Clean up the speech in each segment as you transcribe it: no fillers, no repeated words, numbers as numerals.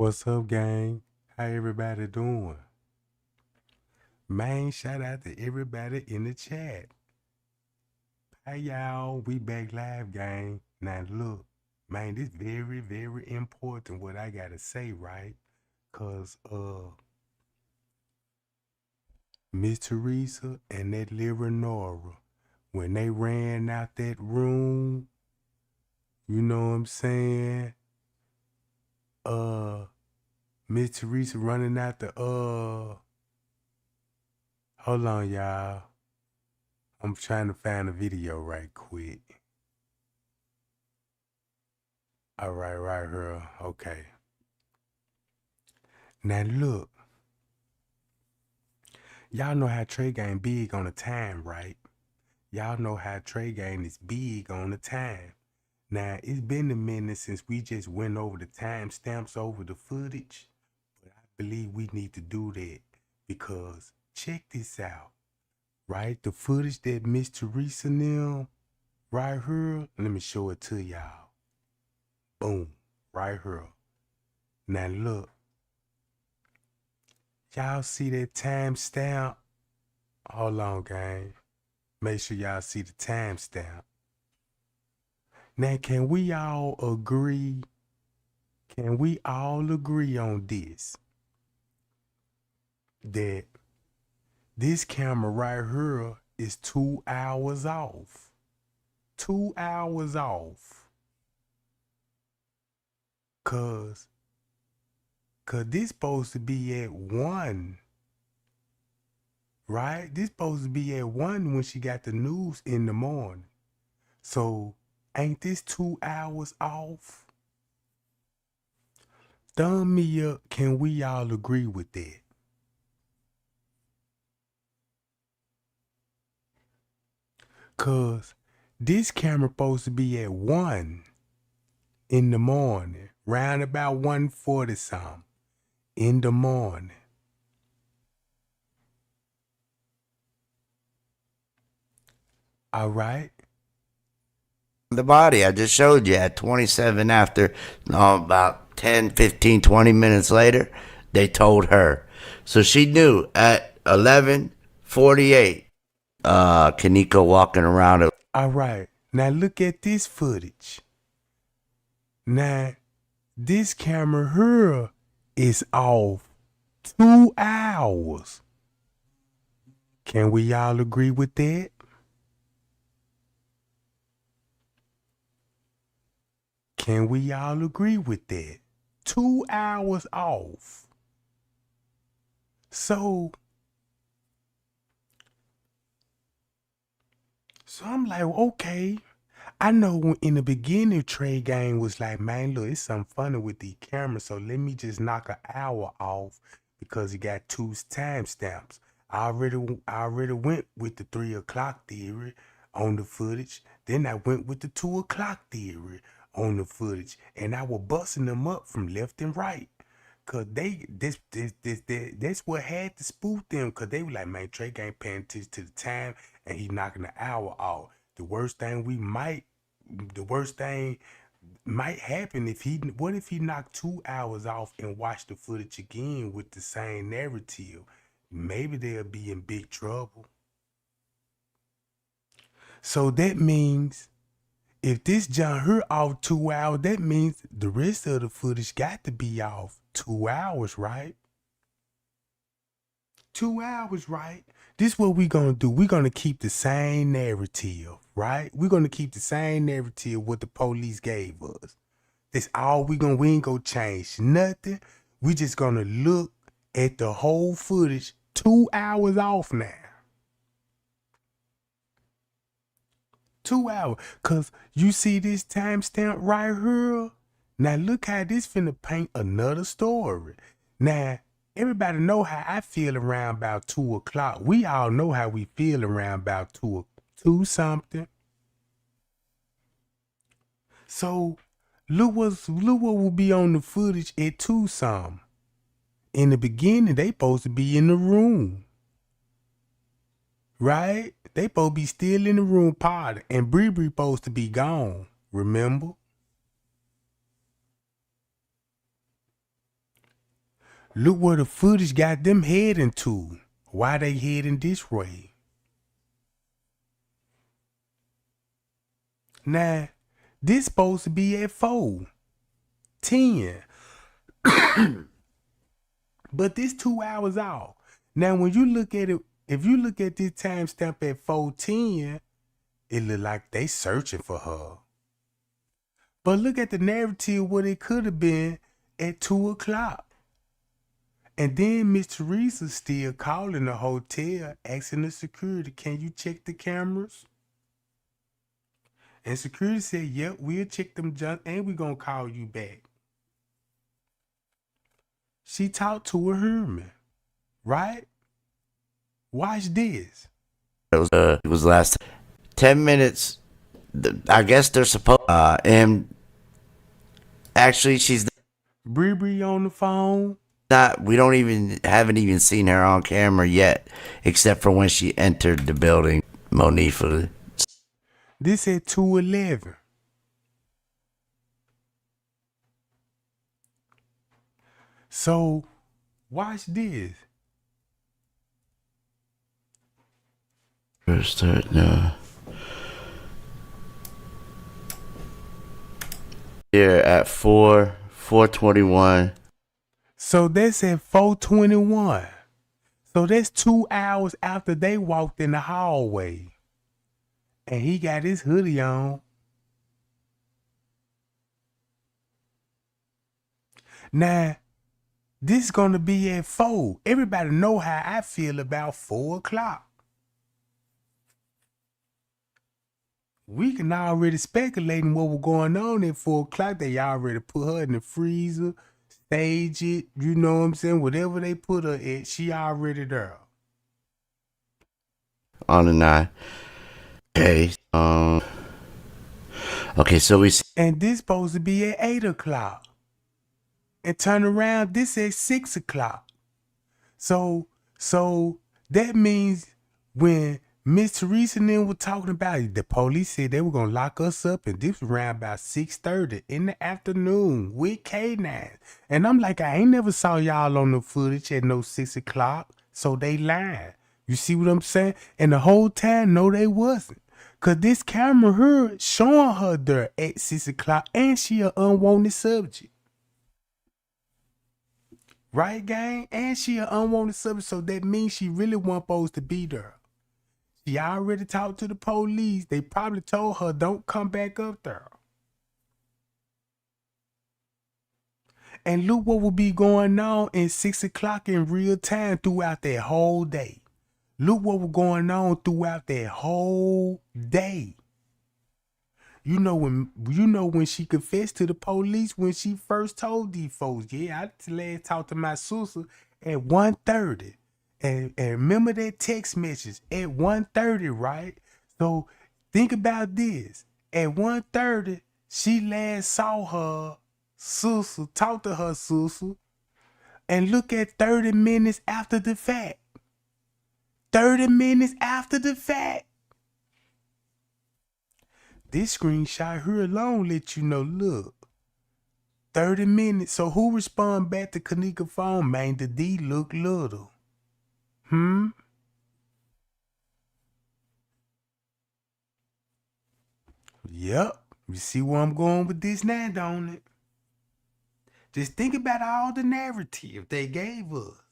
What's up, gang? How everybody doing? Man, shout out to everybody in the chat. Hey y'all, we back live, gang. Now look, man, this very, very important what I gotta say, right? Cause Miss Teresa and that little Nora, when they ran out that room, you know what I'm saying? Miss Teresa running out the hold on, y'all. I'm trying to find a video right quick. All right here. Okay. Now look, y'all know how Trey Gang big on the time, right? Y'all know how Trey Gang is big on the time. Now it's been a minute since we just went over the timestamps over the footage, but I believe we need to do that because check this out, right? The footage that Miss Teresa now right here. Let me show it to y'all. Boom, right here. Now look. Y'all see that timestamp? Hold on, gang. Make sure y'all see the timestamp. Now, can we all agree? Can we all agree on this? That this camera right here is 2 hours off. 2 hours off. Cause this supposed to be at 1. Right? This supposed to be at 1 when she got the news in the morning. So ain't this 2 hours off? Thumb me up. Can we all agree with that? Cause this camera supposed to be at 1 in the morning, round about 1:40 something in the morning. All right. The body I just showed you at 27 after, about 10, 15, 20 minutes later, they told her. So she knew at 11:48, Kenneka walking around. All right. Now look at this footage. Now this camera here is off 2 hours. Can we all agree with that? Can we all agree with that? 2 hours off. So I'm like, okay. I know in the beginning, Trey Gang was like, man, look, it's something funny with the camera, so let me just knock an hour off because he got 2 timestamps. I already went with the 3 o'clock theory on the footage. Then I went with the 2 o'clock theory on the footage, and I was busting them up from left and right. Cause that's what had to spook them. Cause they were like, man, Trey ain't paying attention to the time, and he knocking the hour off. The worst thing might happen what if he knocked 2 hours off and watched the footage again with the same narrative? Maybe they'll be in big trouble. So that means if this John her off 2 hours, that means the rest of the footage got to be off 2 hours, right? 2 hours, right? This what we gonna do. We're gonna keep the same narrative, right? We're gonna keep the same narrative what the police gave us. That's all we ain't gonna change nothing. We just gonna look at the whole footage 2 hours off now. 2 hours. Cause you see this timestamp right here? Now look how this finna paint another story. Now, everybody know how I feel around about 2 o'clock. We all know how we feel around about 2 something. So look what will be on the footage at 2 something. In the beginning, they supposed to be in the room. Right? They supposed to be still in the room party. And Bree supposed to be gone. Remember? Look where the footage got them heading to. Why they heading this way? Now, this supposed to be at 4:10. But this 2 hours off. Now, when you look at it, if you look at this timestamp at 4:10, it look like they searching for her. But look at the narrative what it could have been at 2 o'clock. And then Miss Teresa still calling the hotel, asking the security, can you check the cameras? And security said, yep, we'll check them junk and we're going to call you back. She talked to a Herman, right? Watch this. It was last 10 minutes. I guess they're supposed. And actually, she's Bree on the phone. not. We haven't even seen her on camera yet, except for when she entered the building. Monifa. This at 2:11. So, watch this. First start now. Here at 4:21. So that's at 4:21. So that's 2 hours after they walked in the hallway. And he got his hoodie on. Now, this is going to be at 4. Everybody know how I feel about 4 o'clock. We can already speculate what was going on at 4 o'clock. They already put her in the freezer, stage it, you know what I'm saying? Whatever they put her at, she already there. On the 9. Okay. Okay, so we see. And this supposed to be at 8 o'clock. And turn around, this at 6 o'clock. So that means when Miss Teresa and them were talking about it, the police said they were gonna lock us up, and this was around about 6:30 in the afternoon with K9. And I'm like, I ain't never saw y'all on the footage at no 6 o'clock, so they lying. You see what I'm saying? And the whole time, no, they wasn't. Cause this camera here showing her there at 6 o'clock, and she an unwanted subject. Right, gang? And she an unwanted subject, so that means she really wasn't supposed to be there. She already talked to the police. They probably told her, don't come back up there. And look what will be going on in 6 o'clock in real time throughout that whole day. Look what was going on throughout that whole day. You know when she confessed to the police when she first told these folks, yeah, I last talked to my sister at 1:30. And remember that text message at 1:30, right? So think about this. At 1:30, she last saw her sister, talked to her sister, and look at 30 minutes after the fact. 30 minutes after the fact. This screenshot here alone let you know, look, 30 minutes. So who respond back to Kenneka phone? Man, the D look little. Yep. You see where I'm going with this now, don't it? Just think about all the narrative they gave us.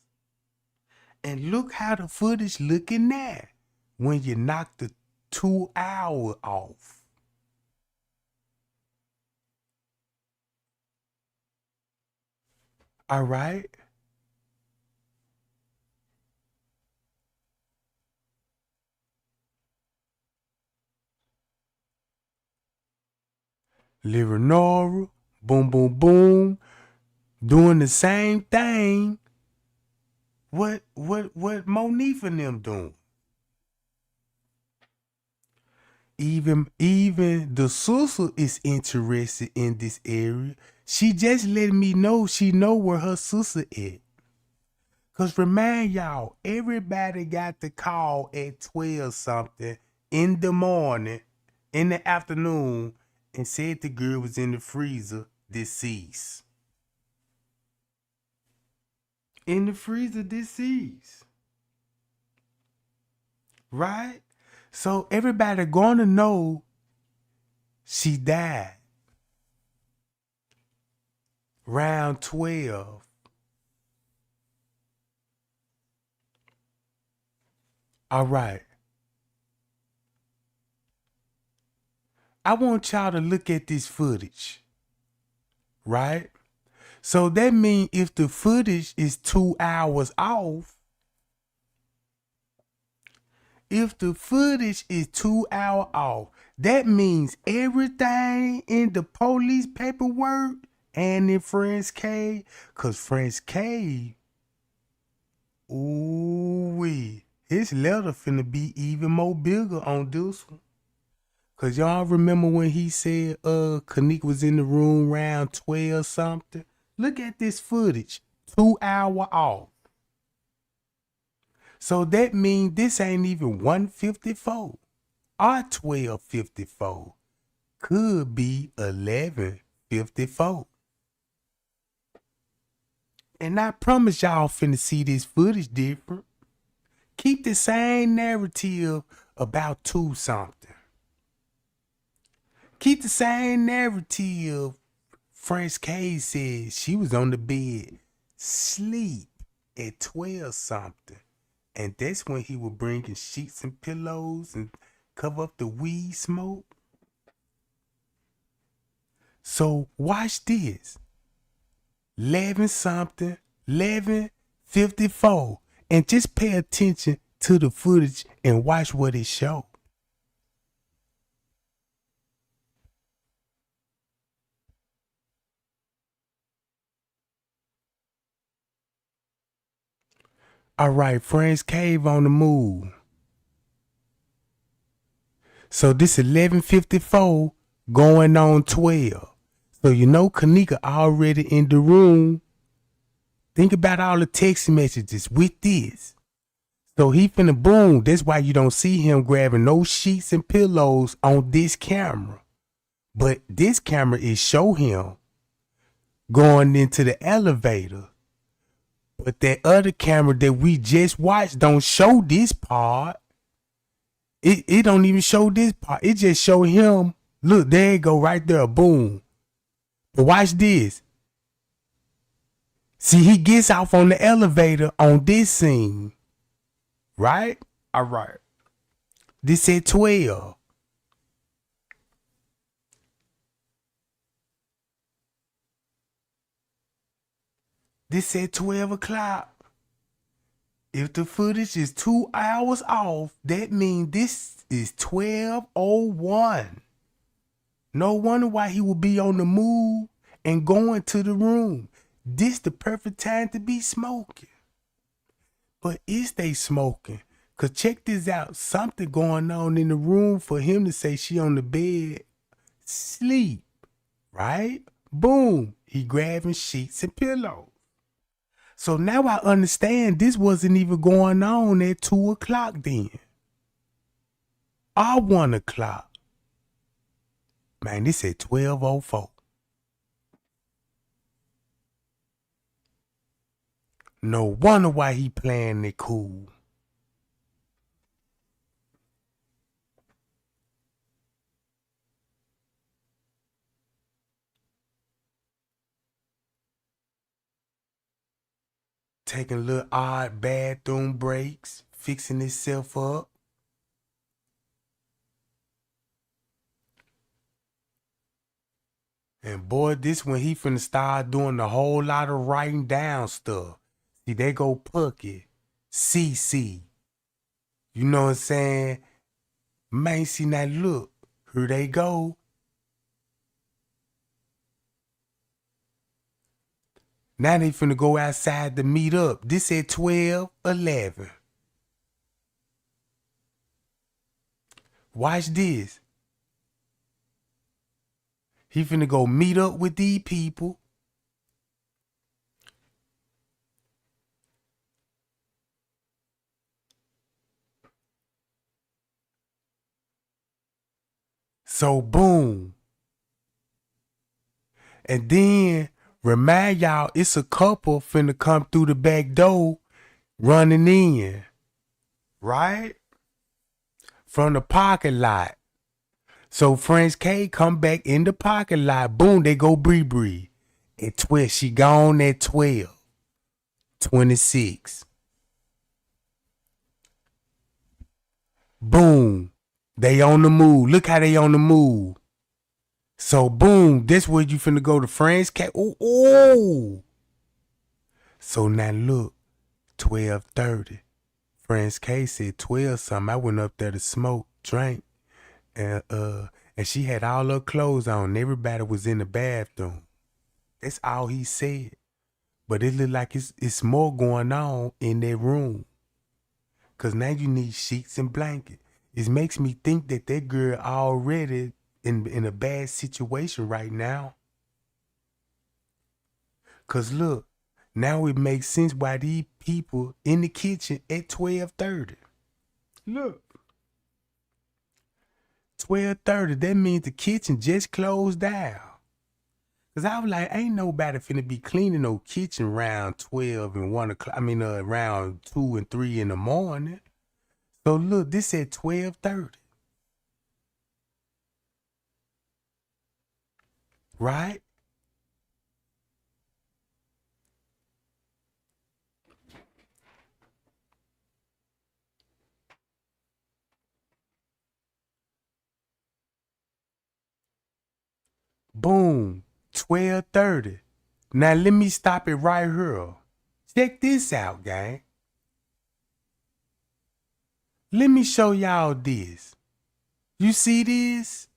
And look how the footage looking now when you knock the 2 hour off. All right. Leonora, boom, boom, boom, doing the same thing. What Monifa and them doing? Even the sister is interested in this area. She just let me know she know where her sister is. Cause remind y'all, everybody got the call at 12 something in the morning, in the afternoon, and said the girl was in the freezer, deceased. in the freezer deceased. Right? So everybody gonna know she died. Round 12. All right. I want y'all to look at this footage. Right? So that means if the footage is 2 hours off, that means everything in the police paperwork and in Friends Cave, cause Friends Cave, ooh-wee, his letter finna be even more bigger on this one. Cause y'all remember when he said Kenneka was in the room round 12 something? Look at this footage. 2 hour off. So that means this ain't even 154 or 1254. Could be 1154. And I promise y'all finna see this footage different. Keep the same narrative about 2 something. Keep the same narrative. French K said she was on the bed, sleep at 12 something. And that's when he was bringing sheets and pillows and cover up the weed smoke. So watch this. 11 something, 11:54. And just pay attention to the footage and watch what it shows. All right, Friends Cave on the move. So this 11:54 going on 12. So you know Kenneka already in the room. Think about all the text messages with this. So he finna boom. That's why you don't see him grabbing no sheets and pillows on this camera. But this camera is show him going into the elevator. But that other camera that we just watched don't show this part. It don't even show this part. It just show him. Look, there you go right there. Boom. But watch this. See, he gets off on the elevator on this scene. Right? All right. This at 12. This at 12 o'clock. If the footage is 2 hours off, that means this is 12:01. No wonder why he would be on the move and going to the room. This the perfect time to be smoking. But is they smoking? Cause check this out. Something going on in the room for him to say she on the bed, sleep. Right? Boom. He grabbing sheets and pillows. So now I understand this wasn't even going on at 2 o'clock then. Or 1 o'clock. Man, this at 12:04. No wonder why he playing it cool. Taking little odd bathroom breaks, fixing himself up. And boy, this when he finna start doing a whole lot of writing down stuff. See, they go Pucky, CC. You know what I'm saying? Man, see now look, here they go. Now they finna go outside to meet up. This at 12:11. Watch this. He finna go meet up with these people. So boom. And then Remind y'all, it's a couple finna come through the back door running in, right? From the parking lot. So French K come back in the parking lot. Boom, they go Bree. At 12, she gone at 12:26. Boom, they on the move. Look how they on the move. So boom, this where you finna go to French K. Ooh. So now look, 12:30. French K said 12 something. I went up there to smoke, drink, and she had all her clothes on. Everybody was in the bathroom. That's all he said. But it look like it's more going on in that room. Cause now you need sheets and blanket. It makes me think that girl already in a bad situation right now. Cause look, now it makes sense why these people in the kitchen at 12:30. Look. 12:30, that means the kitchen just closed down. Cause I was like, ain't nobody finna be cleaning no kitchen around 12 and 1 o'clock. Around 2 and 3 in the morning. So look, this at 12:30. Right? Boom, 12:30. Now let me stop it right here. Check this out, gang. Let me show y'all this. You see this?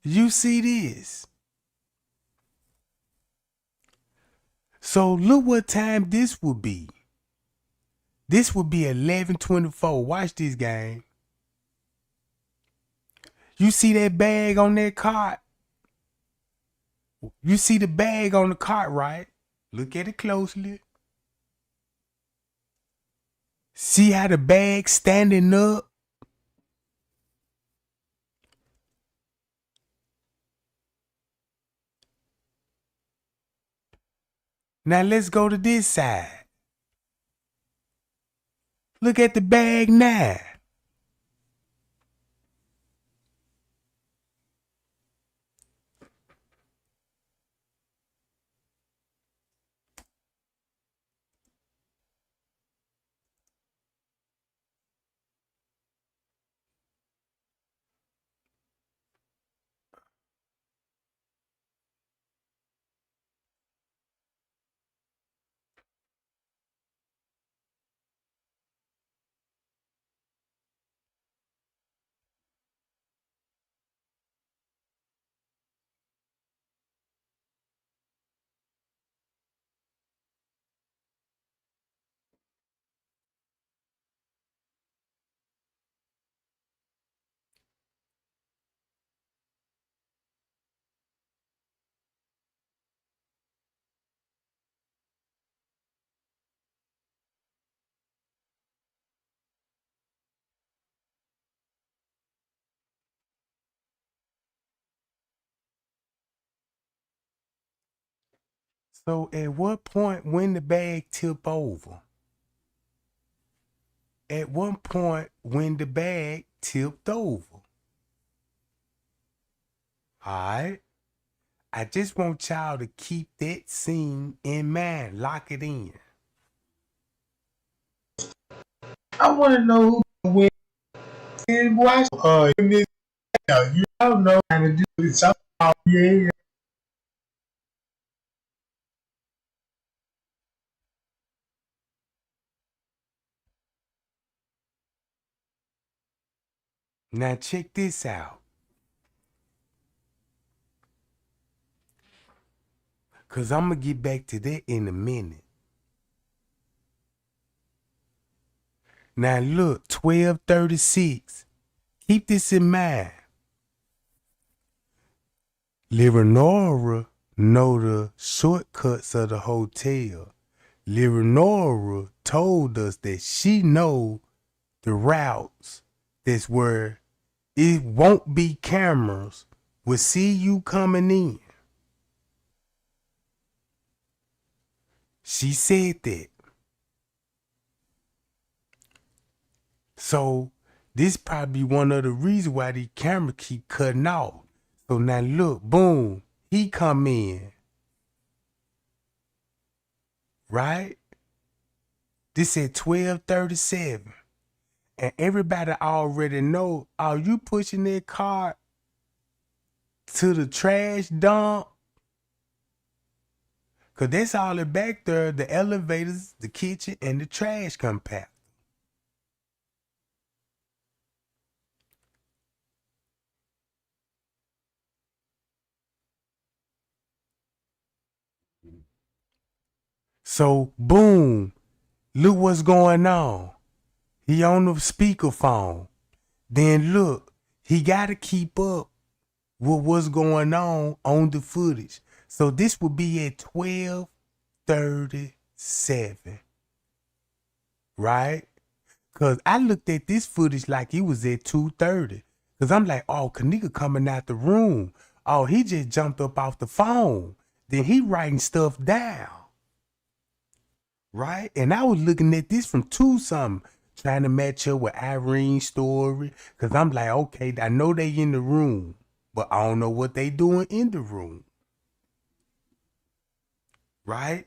You see this? So look what time this would be. This would be 11:24. Watch this, gang. You see that bag on that cart? You see the bag on the cart, right? Look at it closely. See how the bag's standing up? Now let's go to this side. Look at the bag now. So at what point when the bag tip over? At one point when the bag tipped over. Alright? I just want y'all to keep that scene in mind. Lock it in. I want to know who win and watch. You don't know how to do it. So, yeah. Now check this out. Cause I'm gonna get back to that in a minute. Now look, 12:36. Keep this in mind. Leonora know the shortcuts of the hotel. Leonora told us that she know the routes. That's where it won't be cameras. Will see you coming in. She said that. So this probably one of the reasons why these cameras keep cutting off. So now look, boom, he come in, right? This at 12:37. And everybody already know, are you pushing that car to the trash dump? Cause that's all it back there, the elevators, the kitchen, and the trash compact. So boom, look what's going on. He on the speakerphone. Then look, he gotta keep up with what's going on the footage. So this would be at 12:37, right? Cause I looked at this footage like it was at 2:30. Cause I'm like, oh, Kenneka coming out the room. Oh, he just jumped up off the phone. Then he writing stuff down. Right? And I was looking at this from 2-something, trying to match up with Irene's story. Cause I'm like, okay, I know they in the room, but I don't know what they doing in the room. Right?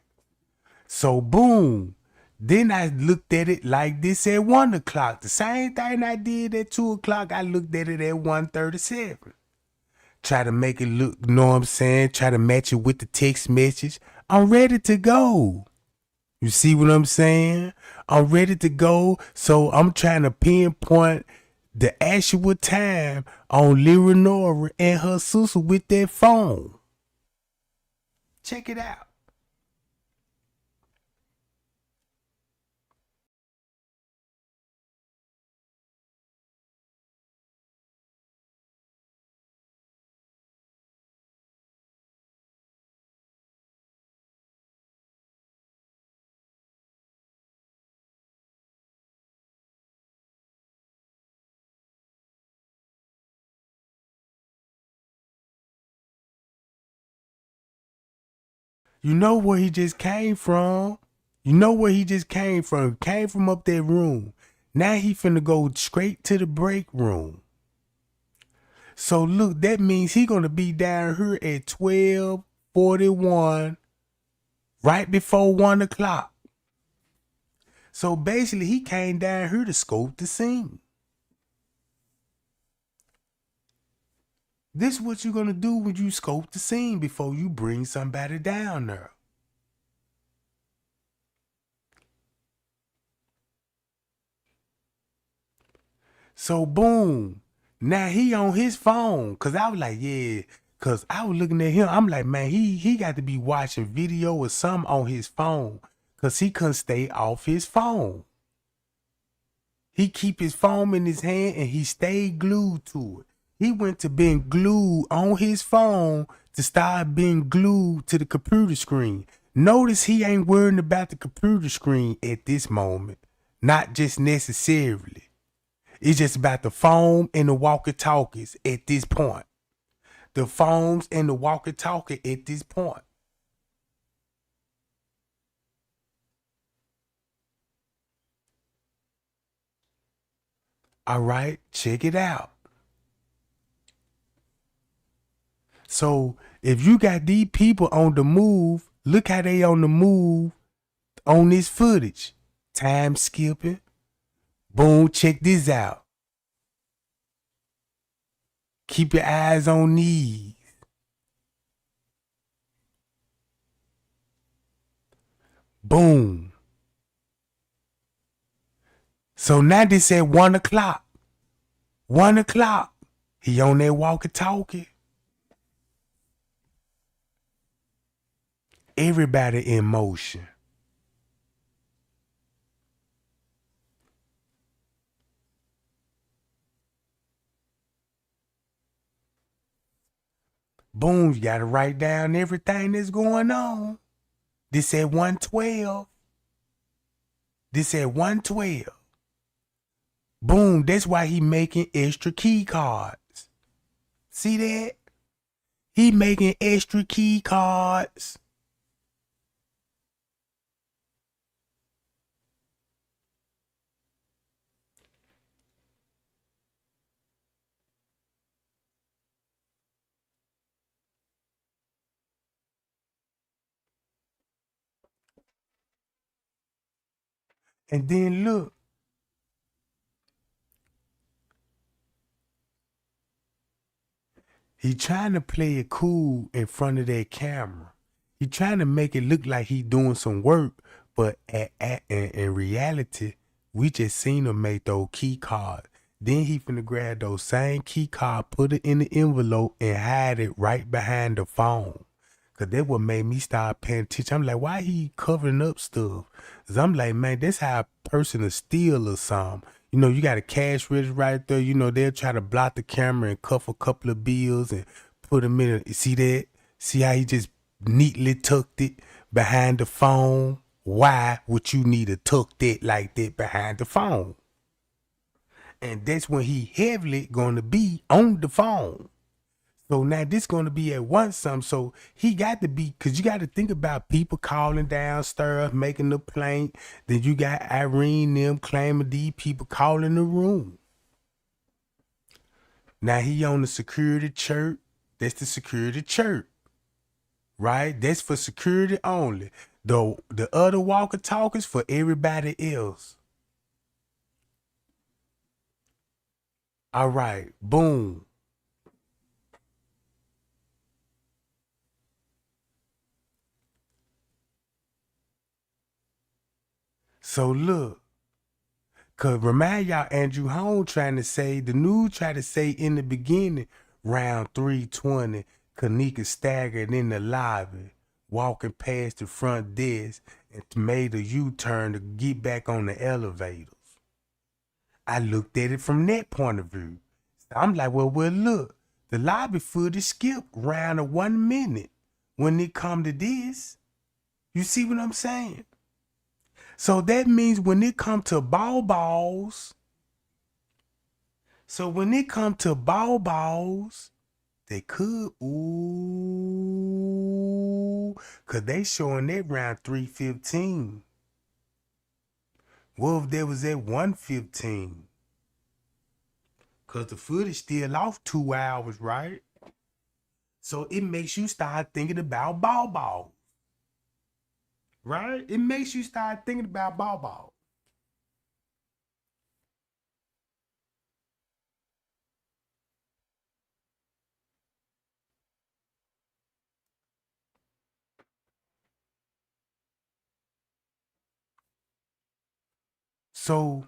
So boom. Then I looked at it like this at 1 o'clock. The same thing I did at 2 o'clock, I looked at it at 1:37. Try to make it look, you know what I'm saying? Try to match it with the text message. I'm ready to go. You see what I'm saying? I'm ready to go. So I'm trying to pinpoint the actual time on Leonora and her sister with that phone. Check it out. You know where he just came from. You know where he just came from. Came from up that room. Now he finna go straight to the break room. So look, that means he gonna be down here at 12:41, right before 1 o'clock. So basically he came down here to scope the scene. This is what you're gonna do when you scope the scene before you bring somebody down there. So boom, now he on his phone. Cause I was like, yeah, cause I was looking at him. I'm like, man, he got to be watching video or something on his phone. Cause he couldn't stay off his phone. He keep his phone in his hand and he stayed glued to it. He went to being glued on his phone to start being glued to the computer screen. Notice he ain't worrying about the computer screen at this moment. Not just necessarily. It's just about the phone and the walkie-talkies at this point. The phones and the walkie-talkie at this point. All right, check it out. So if you got these people on the move, look how they on the move on this footage. Time skipping. Boom, check this out. Keep your eyes on these. Boom. So now this at 1 o'clock. 1 o'clock. He on that walkie-talkie. Everybody in motion. Boom, you gotta write down everything that's going on. This at 112. This at 112. Boom, that's why he making extra key cards. See that? He making extra key cards. And then look, he trying to play it cool in front of that camera. He trying to make it look like he doing some work, but in reality, we just seen him make those key cards. Then he finna grab those same key card, put it in the envelope, and hide it right behind the phone. Cause that what made me start paying attention. I'm like, why he covering up stuff? Cause I'm like, man, that's how a person will steal or something. You know, you got a cash register right there. You know, they'll try to block the camera and cuff a couple of bills and put them in. See that? See how he just neatly tucked it behind the phone? Why would you need to tuck that like that behind the phone? And that's when he heavily gonna be on the phone. So now this gonna be at once some. So he got to be, cause you got to think about people calling downstairs, making the plaint. Then you got Irene them claiming these people calling the room. Now he on the security chirp. That's the security chirp, right? That's for security only. The other walkie talkies for everybody else. All right, boom. So look, cause remind y'all Andrew Holmes trying to say, the news tried to say in the beginning, round 320, Kenneka staggered in the lobby, walking past the front desk and made a U-turn to get back on the elevators. I looked at it from that point of view. I'm like, well, look, the lobby footage skipped round of 1 minute when it come to this. You see what I'm saying? So that means when it come to balls, they could, cause they showing that round 315. What if there was at 115? Cause the footage still off 2 hours, right? So it makes you start thinking about ball. Right? It makes you start thinking about ball. So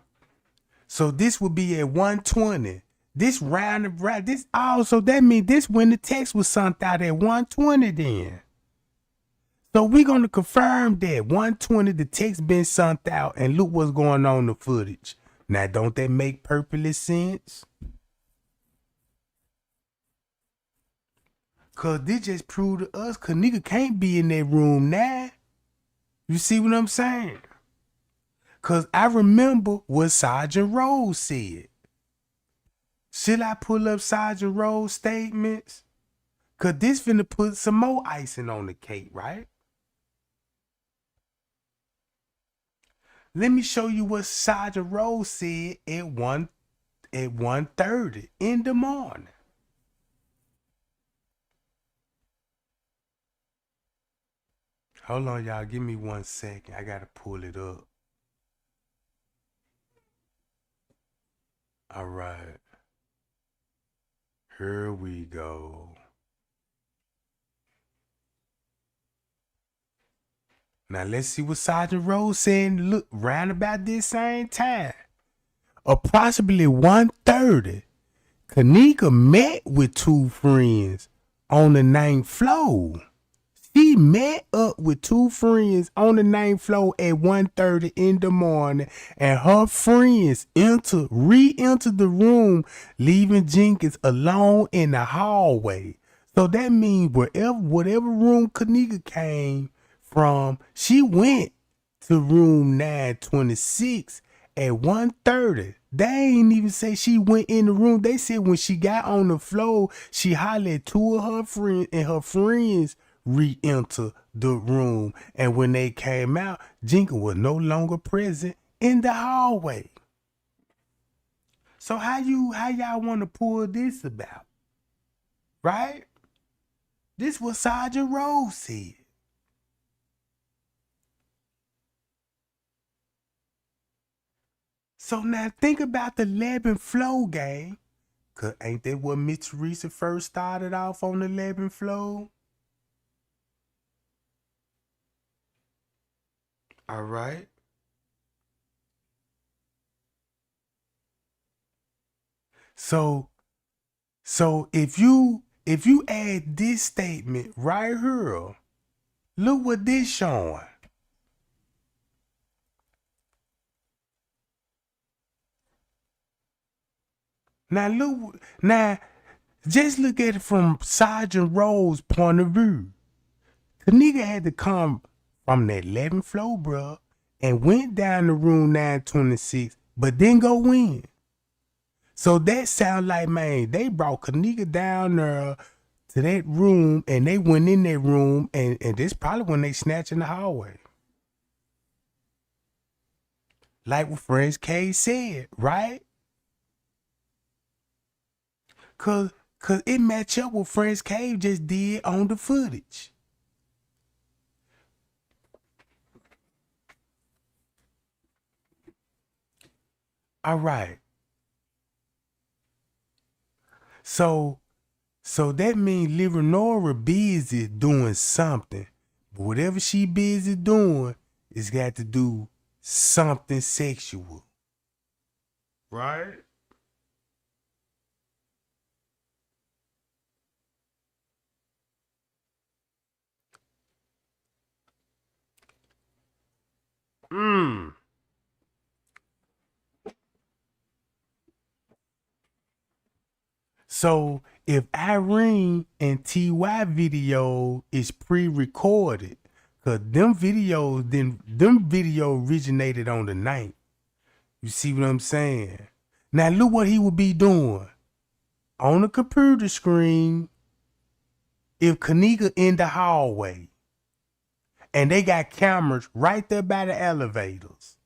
this would be at 120. This round of this so that means this when the text was sent out at 120 then. So we're gonna confirm that 120 the text been sent out and look what's going on in the footage. Now don't that make perfectly sense? Cause this just proved to us Kenneka can't be in that room now. You see what I'm saying? Cause I remember what Sergeant Rose said. Should I pull up Sergeant Rose statements? Cause this finna put some more icing on the cake, right? Let me show you what Sergeant Rose said at 1:30 in the morning. Hold on, y'all. Give me 1 second. I gotta pull it up. All right. Here we go. Now let's see what Sergeant Rose said. Look, round about this same time, approximately 1:30, Kenneka met with 2 friends on the 9th floor. She met up with 2 friends on the 9th floor at 1:30 in the morning, and her friends re-entered the room, leaving Jenkins alone in the hallway. So that means whatever room Kenneka came from, she went to room 926 at 1:30. They ain't even say she went in the room. They said when she got on the floor, she hollered at 2 of her friends, and her friends re-enter the room. And when they came out, Jenkins was no longer present in the hallway. So how y'all want to pull this about? Right? This was Sergeant Rose said. So now think about the 11th floor, gang. Cause ain't that what Miss Teresa first started off on the 11th floor? All right. So if you add this statement right here, look what this showing. Now just look at it from Sergeant Rowe's point of view. The nigga had to come from the 11th floor, bruh, and went down to room 926, but didn't go in. So that sound like, man, they brought Kenneka down there to that room, and they went in that room, and this probably when they snatched in the hallway. Like what French K said, right? Cause it match up what French Cave just did on the footage. All right. So that means Leonora busy doing something. But whatever she busy doing, it's got to do something sexual. Right? So if Irene and TY video is pre-recorded, cause them video originated on the night. You see what I'm saying? Now look what he would be doing. On the computer screen, if Kenneka in the hallway and they got cameras right there by the elevators.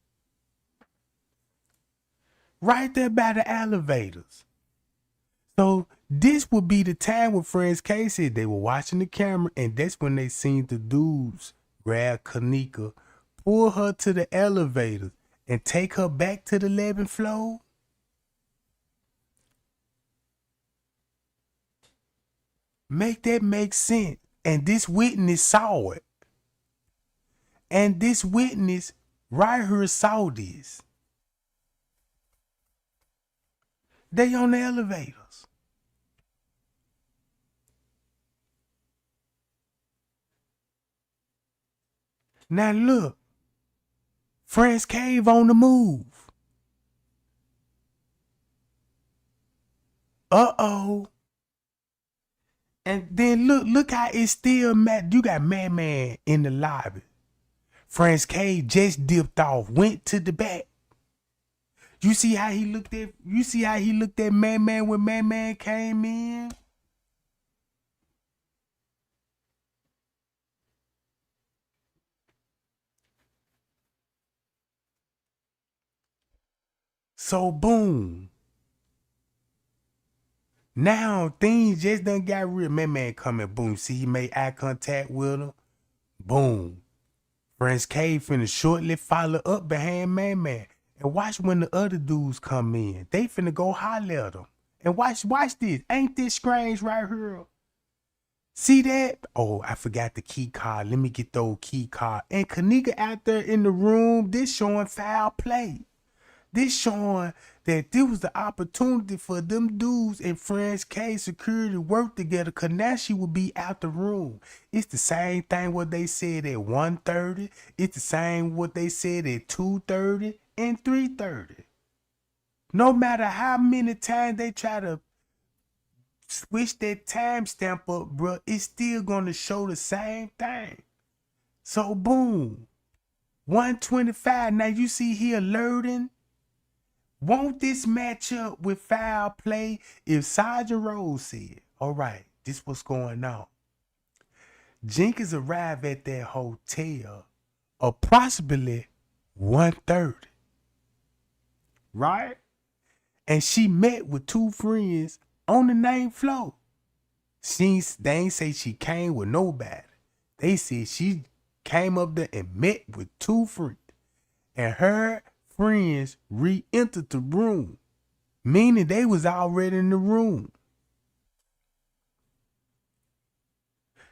Right there by the elevators. So this would be the time when Friends K said they were watching the camera, and that's when they seen the dudes grab Kenneka, pull her to the elevators, and take her back to the 11th floor. Make that make sense. And this witness saw it. And this witness right here saw this. They on the elevators. Now look, Friends Cave on the move. Uh-oh. And then look how it's still mad. You got Man in the lobby. Friends Cave just dipped off, went to the back. You see how he looked at Man when Man came in? So boom. Now things just done got real. Man coming, boom. See, he made eye contact with him. Boom. Friends K finna shortly follow up behind Man. And watch when the other dudes come in. They finna go holler at them. And watch this. Ain't this strange right here? See that? Oh, I forgot the key card. Let me get the old key card. And Kenneka out there in the room, this showing foul play. This showing that there was the opportunity for them dudes and Friends K security work together, cause now she would be out the room. It's the same thing what they said at 1:30. It's the same what they said at 2:30 and 3:30. No matter how many times they try to switch that timestamp up, bro, it's still gonna show the same thing. So boom, 125. Now you see here alerting. Won't this match up with foul play if Sergeant Rose said, all right, this what's going on. Jenkins arrived at that hotel approximately 1:30, right? And she met with two friends on the 9th floor. They ain't say she came with nobody. They said she came up there and met with two friends. And her friends re-entered the room, meaning they was already in the room.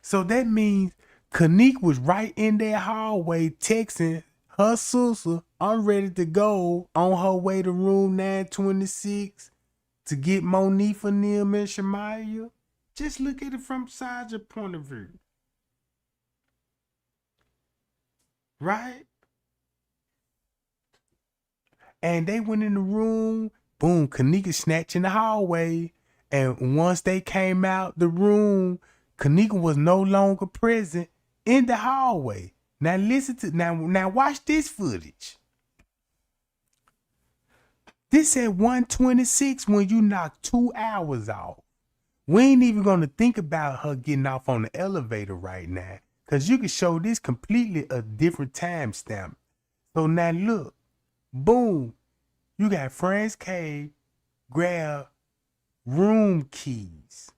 So that means Kenneka was right in that hallway texting her sister, I'm ready to go, on her way to room 926 to get Monifa, Nim, and Shamaya. Just look at it from Saja's point of view. Right? And they went in the room, boom, Kenneka snatched in the hallway. And once they came out the room, Kenneka was no longer present in the hallway. Now listen to now watch this footage. This at 126 when you knock 2 hours off. We ain't even gonna think about her getting off on the elevator right now. Cause you can show this completely a different time stamp. So now look, boom, you got Franz K grab room keys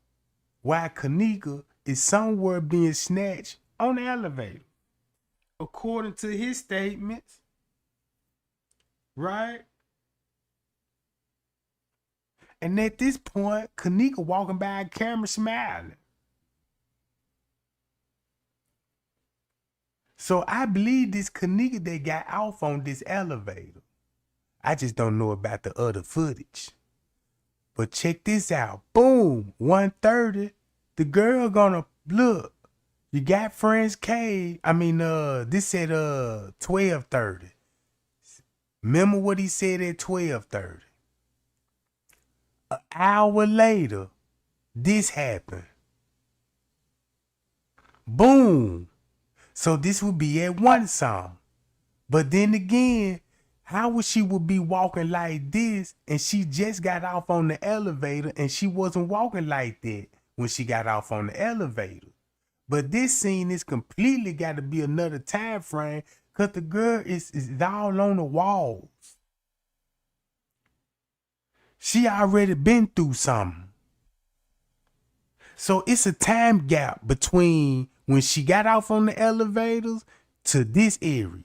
while Kenneka is somewhere being snatched on the elevator. According to his statements, right? And at this point, Kenneka walking by a camera smiling. So I believe this Kenneka that got off on this elevator. I just don't know about the other footage. But check this out. Boom, 1:30. The girl gonna look. You got Franz K. This said 12:30. Remember what he said at 12:30. An hour later, this happened. Boom. So this would be at 1 some. But then again, how would she would be walking like this and she just got off on the elevator and she wasn't walking like that when she got off on the elevator? But this scene is completely got to be another time frame because the girl is all on the walls. She already been through something. So it's a time gap between when she got off on the elevators to this area.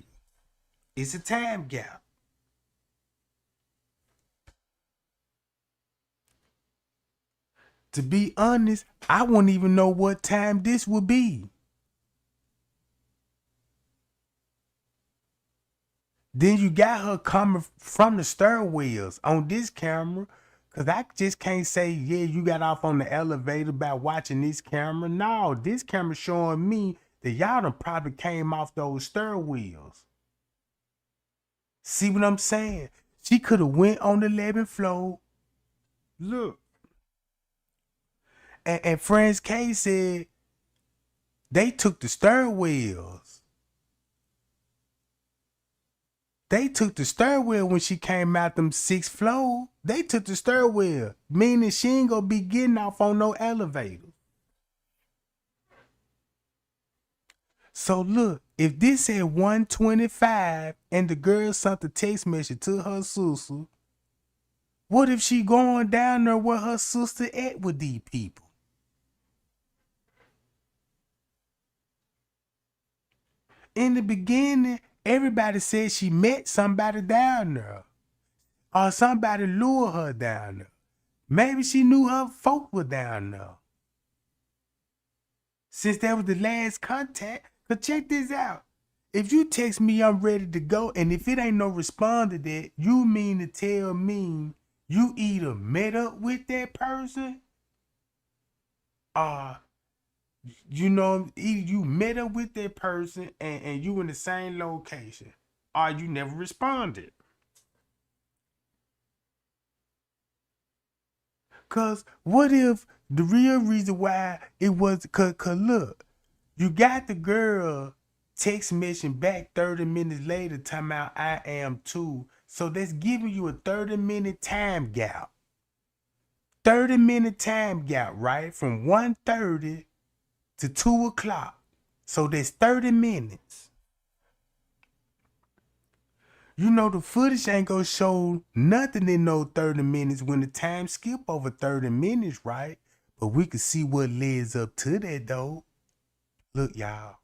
It's a time gap. To be honest, I wouldn't even know what time this would be. Then you got her coming from the stairwells on this camera. Cause I just can't say, yeah, you got off on the elevator by watching this camera. No, this camera showing me that y'all done probably came off those stairwells. See what I'm saying? She could have went on the 11th floor. Look. And Franz K said they took the stairwells. They took the stairwell when she came out them 6th floor. They took the stairwell, meaning she ain't gonna be getting off on no elevator. So look, if this at 125 and the girl sent a text message to her sister, what if she going down there where her sister at with these people? In the beginning, everybody said she met somebody down there. Or somebody lured her down there. Maybe she knew her folk were down there. Since that was the last contact, but check this out. If you text me I'm ready to go, and if it ain't no respond to that, you mean to tell me you either met up with that person, or either you met up with that person and you in the same location, or you never responded. Cause what if the real reason why it was, cause look, you got the girl text messaging back 30 minutes later talking about I am too. So that's giving you a 30-minute time gap. 30-minute time gap, right? From 1:30 to 2 o'clock. So that's 30 minutes. The footage ain't gonna show nothing in those 30 minutes when the time skip over 30 minutes, right? But we can see what leads up to that though. Look, y'all.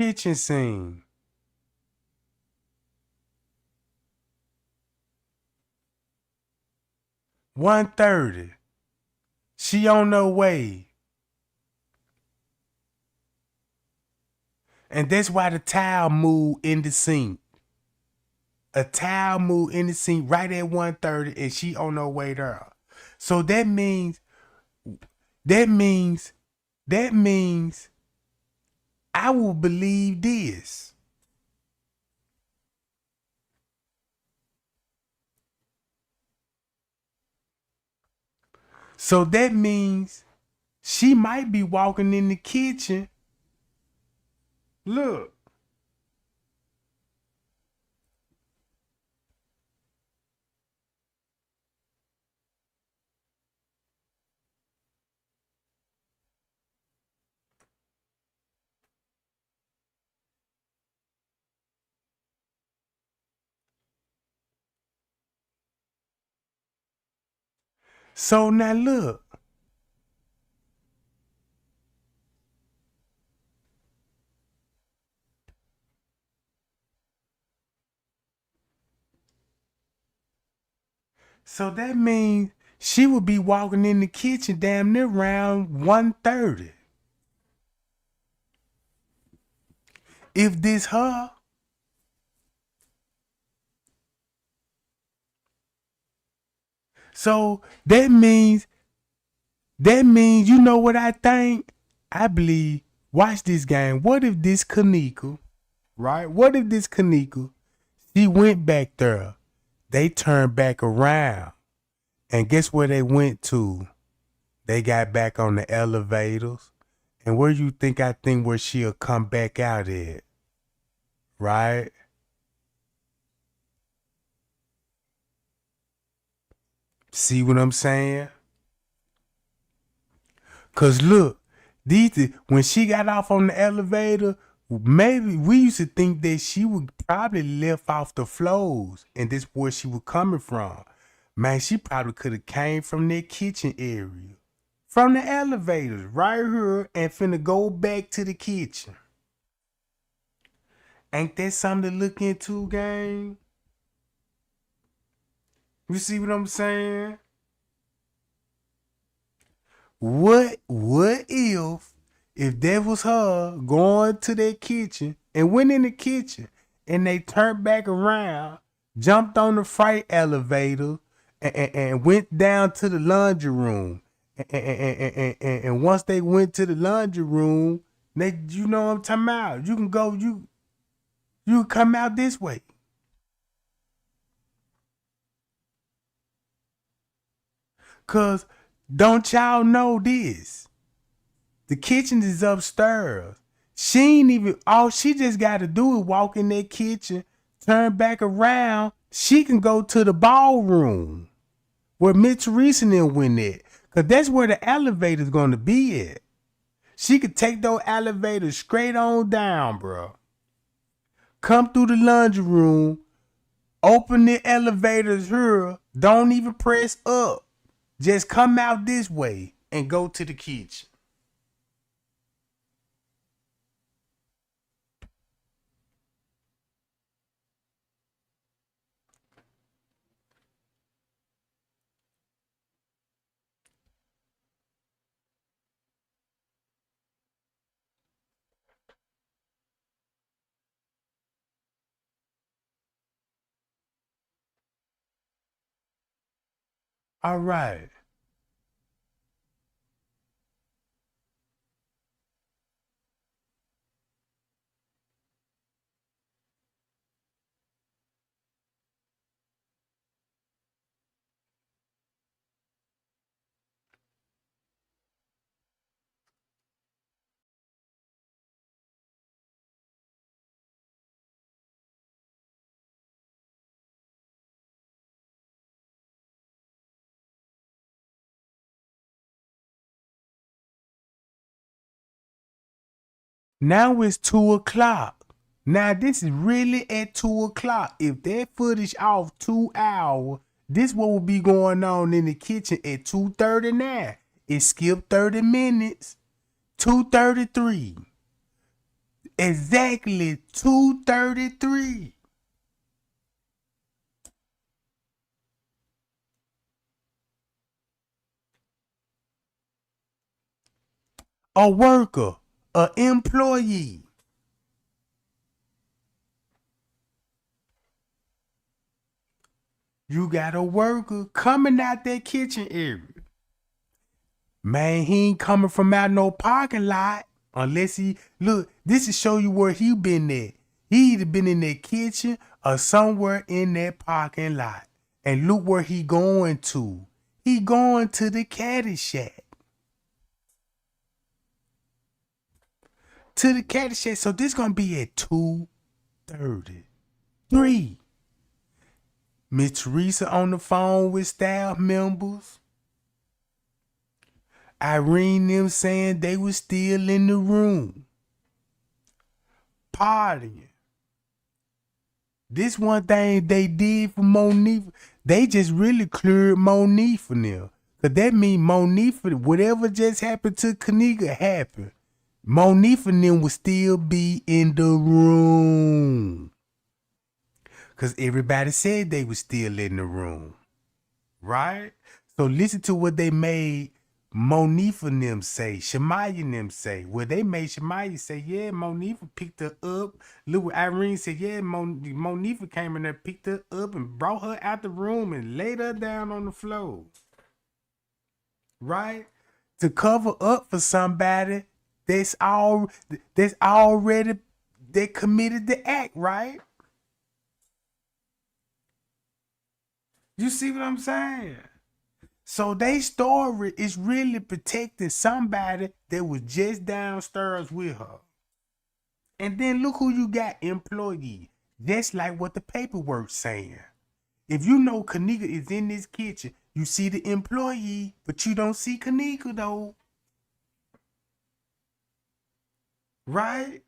Kitchen scene. $1:30. She on her way. And that's why the towel moved in the sink. A towel moved in the sink right at 1:30 and she on her way there. So that means I will believe this. So that means she might be walking in the kitchen. Look. So now look. So that means she would be walking in the kitchen damn near around 1:30. If this her, so that means you know what I think? I believe, watch this game. What if this Kenneka, right? What if this Kenneka, she went back there. They turned back around. And guess where they went to? They got back on the elevators. And where you think I think where she'll come back out at? Right? See what I'm saying? Cause look, when she got off on the elevator, maybe we used to think that she would probably lift off the floors, and this where she was coming from. Man, she probably could have came from that kitchen area, from the elevators right here, and finna go back to the kitchen. Ain't that something to look into, gang? You see what I'm saying? What if that was her going to that kitchen and went in the kitchen and they turned back around, jumped on the freight elevator and went down to the laundry room. And once they went to the laundry room, you know what I'm talking about. You can go, you can come out this way. Cause don't y'all know this? The kitchen is upstairs. She ain't even, all she just got to do is walk in that kitchen, turn back around. She can go to the ballroom where Mitch Reese and them went at. Cause that's where the elevator's gonna be at. She could take those elevators straight on down, bro. Come through the laundry room, open the elevators here, don't even press up. Just come out this way and go to the kitchen. All right. Now it's 2:00. Now this is really at 2:00. If that footage off 2 hours, this what will be going on in the kitchen at 2:39. It skipped 30 minutes. 2:33. Exactly 2:33. A worker, a employee. You got a worker coming out that kitchen area. Man, he ain't coming from out no parking lot unless he look. This is show you where he been at. He either been in that kitchen or somewhere in that parking lot. And look where he going to. He going to the caddy shack. To the caddy shack. So this gonna be at 2:33. Miss Teresa on the phone with staff members. Irene them saying they was still in the room. Partying. This one thing they did for Monique, they just really cleared Monique for them. Cause that mean Monique, whatever just happened to Kenneka happened. Monique and them would still be in the room. Cause everybody said they was still in the room. Right? So listen to what they made Monifa and them say, Shemaya and them say. Well, they made Shemaya say, yeah, Monifa picked her up. Look what Irene said, yeah, Monifa came in there, picked her up and brought her out the room and laid her down on the floor. Right? To cover up for somebody that's already they committed the act, right? You see what I'm saying? So they story is really protecting somebody that was just downstairs with her. And then look who you got, employee. That's like what the paperwork's saying. If you know Kenneka is in this kitchen, you see the employee, but you don't see Kenneka though. Right?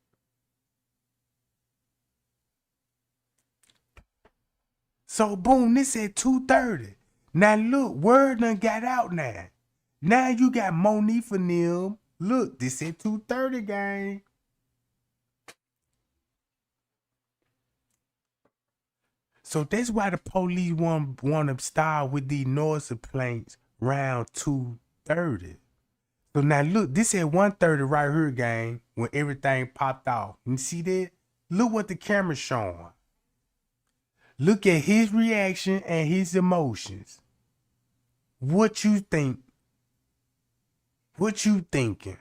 So boom, this at 2:30. Now look, word done got out now. Now you got Monique for them. Look, this at 2:30, gang. So that's why the police want to start with these noise complaints round 2:30. So now look, this at 1:30 right here, gang, when everything popped off. You see that? Look what the camera's showing. Look at his reaction and his emotions. What you think? What you thinking?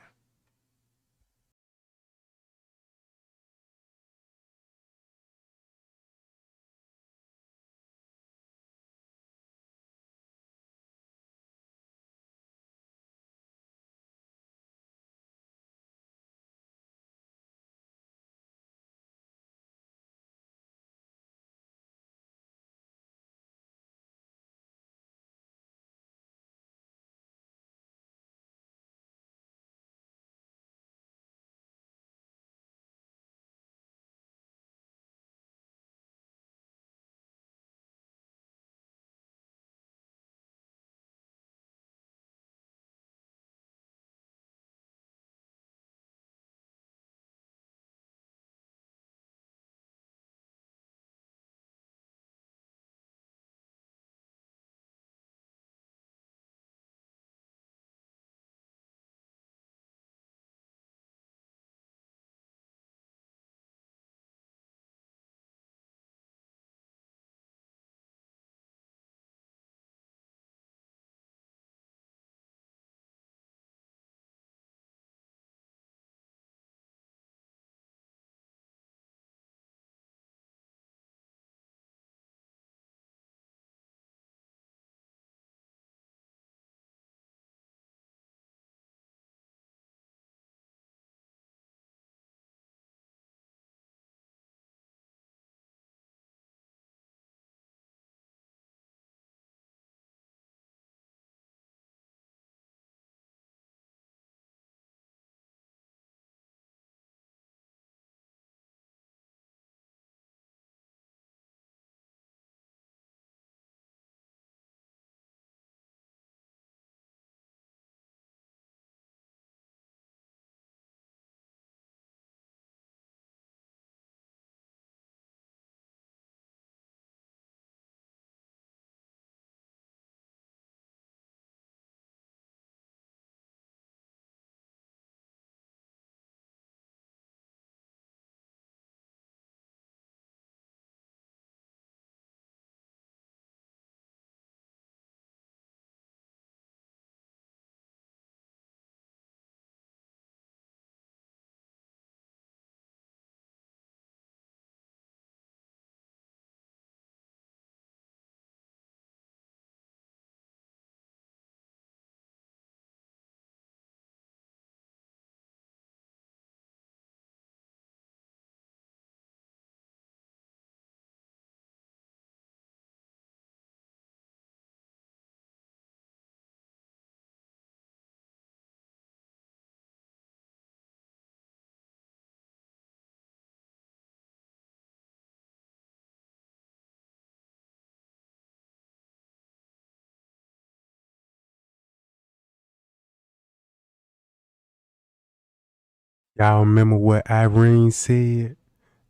Y'all remember what Irene said?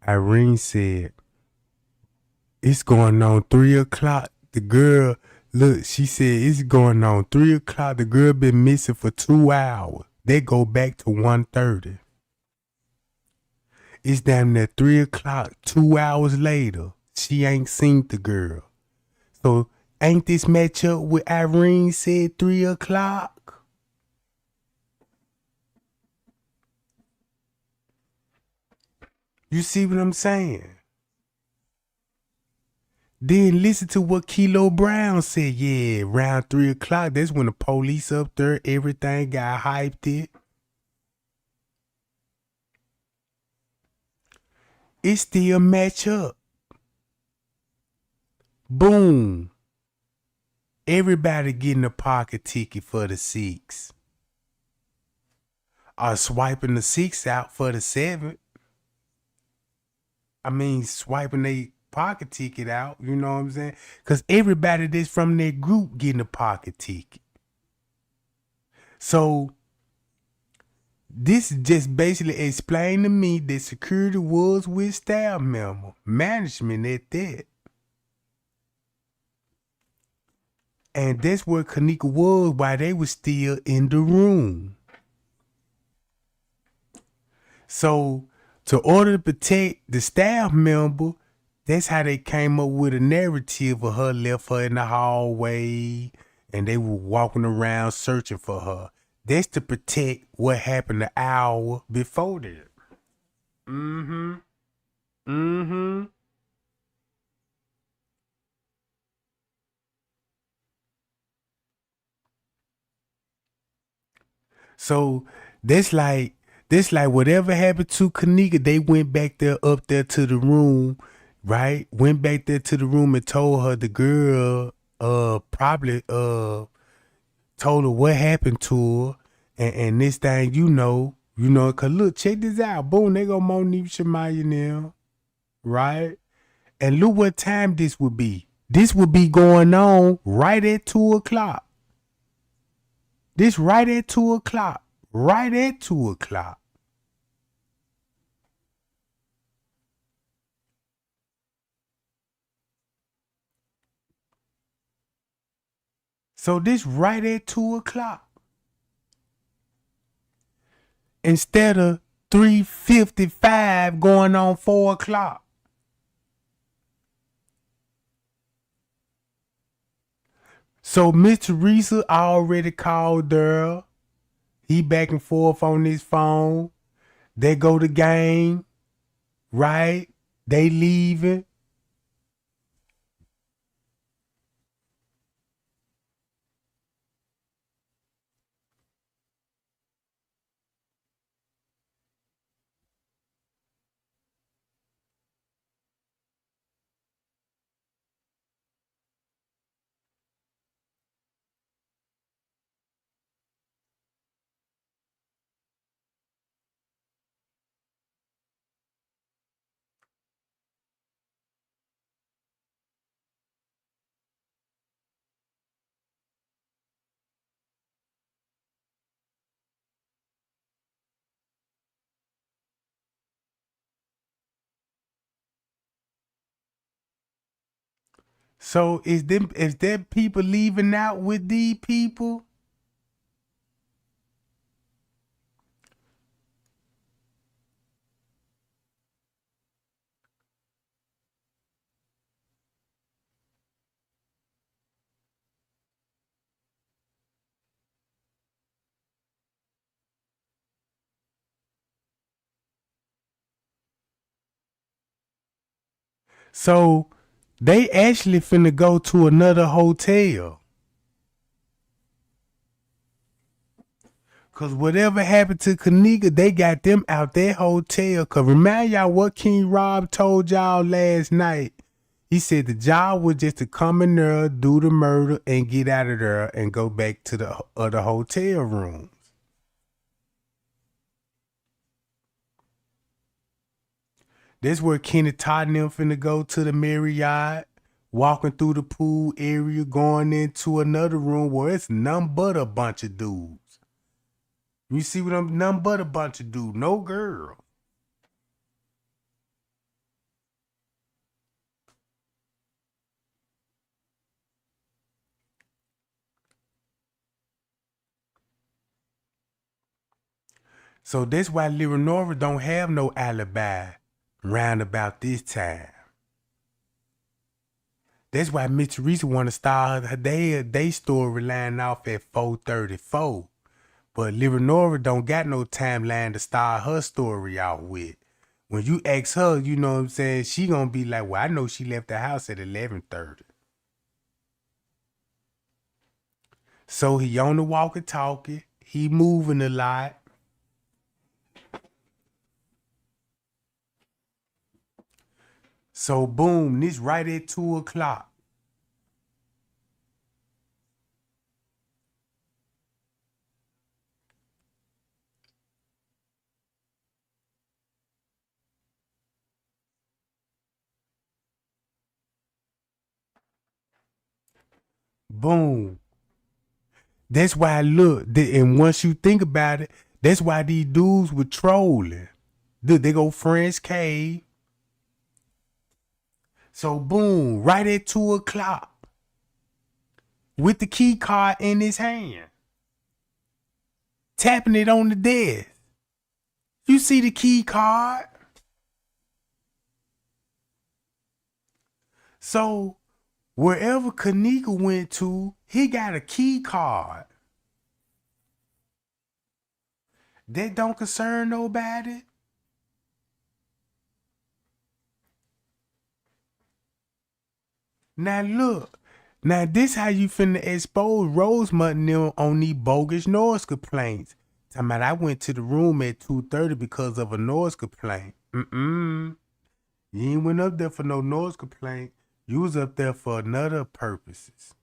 Irene said, it's going on 3 o'clock. The girl, look, she said, it's going on 3 o'clock. The girl been missing for 2 hours. They go back to 1:30. It's damn near 3 o'clock, 2 hours later. She ain't seen the girl. So ain't this match up with Irene said 3 o'clock? You see what I'm saying? Then listen to what Kilo Brown said. Yeah, around 3 o'clock, that's when the police up there, everything got hyped it. It still match up. Boom. Everybody getting a pocket ticket for the 6. Or swiping the 6 out for the 7. I mean, swiping they pocket ticket out, you know what I'm saying? Because everybody that's from that group getting a pocket ticket. So, this just basically explained to me that security was with staff member, management at that. And that's where Kenneka was while they was still in the room. So, to order to protect the staff member, that's how they came up with a narrative of her, left her in the hallway, and they were walking around searching for her. That's to protect what happened the hour before that. Mm-hmm. Mm-hmm. So that's like whatever happened to Kenneka, they went back there up there to the room, right? Went back there to the room and told her the girl probably told her what happened to her and this thing, cause look, check this out. Boom, they go Monique Shamaya now, right? And look what time this would be. This would be going on right at 2 o'clock. This right at 2 o'clock. Right at 2 o'clock. So this right at 2 o'clock. Instead of 3:55 going on 4 o'clock. So Miss Teresa already called her. He back and forth on his phone. They go to game, right? They leaving. So is there people leaving out with these people? So they actually finna go to another hotel. Cause whatever happened to Kenneka, they got them out their hotel. Cause remind y'all what King Rob told y'all last night. He said the job was just to come in there, do the murder, and get out of there and go back to the other hotel rooms. That's where Kenny Todd and them finna go to the Marriott, walking through the pool area, going into another room where it's none but a bunch of dudes. You see what I'm nothing but a bunch of dudes, no girl. So that's why Leonora don't have no alibi round about this time. That's why Miss Teresa want to start her day storyline off at 4:34. But Leonora don't got no timeline to start her story out with. When you ask her, you know what I'm saying, she gonna be like, well, I know she left the house at 11:30. So he on the walkie-talkie. He moving a lot. So boom, this right at 2 o'clock. Boom. That's why and once you think about it, that's why these dudes were trolling. They go French cave. So boom, right at 2 o'clock, with the key card in his hand, tapping it on the desk. You see the key card? So wherever Kenneka went to, he got a key card. That don't concern nobody. Now look, now this how you finna expose Rosemont and them on these bogus noise complaints. Talking about I went to the room at 2:30 because of a noise complaint. You ain't went up there for no noise complaint. You was up there for another purposes.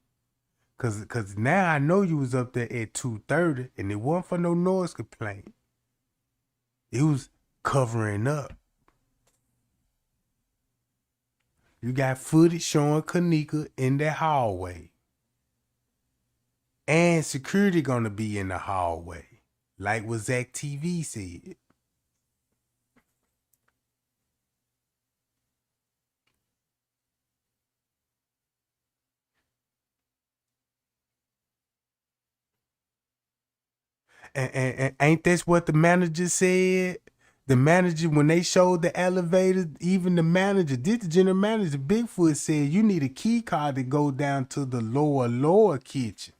Cause now I know you was up there at 2:30 and it wasn't for no noise complaint. It was covering up. You got footage showing Kenneka in the hallway. And security gonna be in the hallway. Like what Zach TV said. And ain't this what the manager said? The manager, when they showed the elevator, even the manager, the general manager, Bigfoot said, you need a key card to go down to the lower kitchen.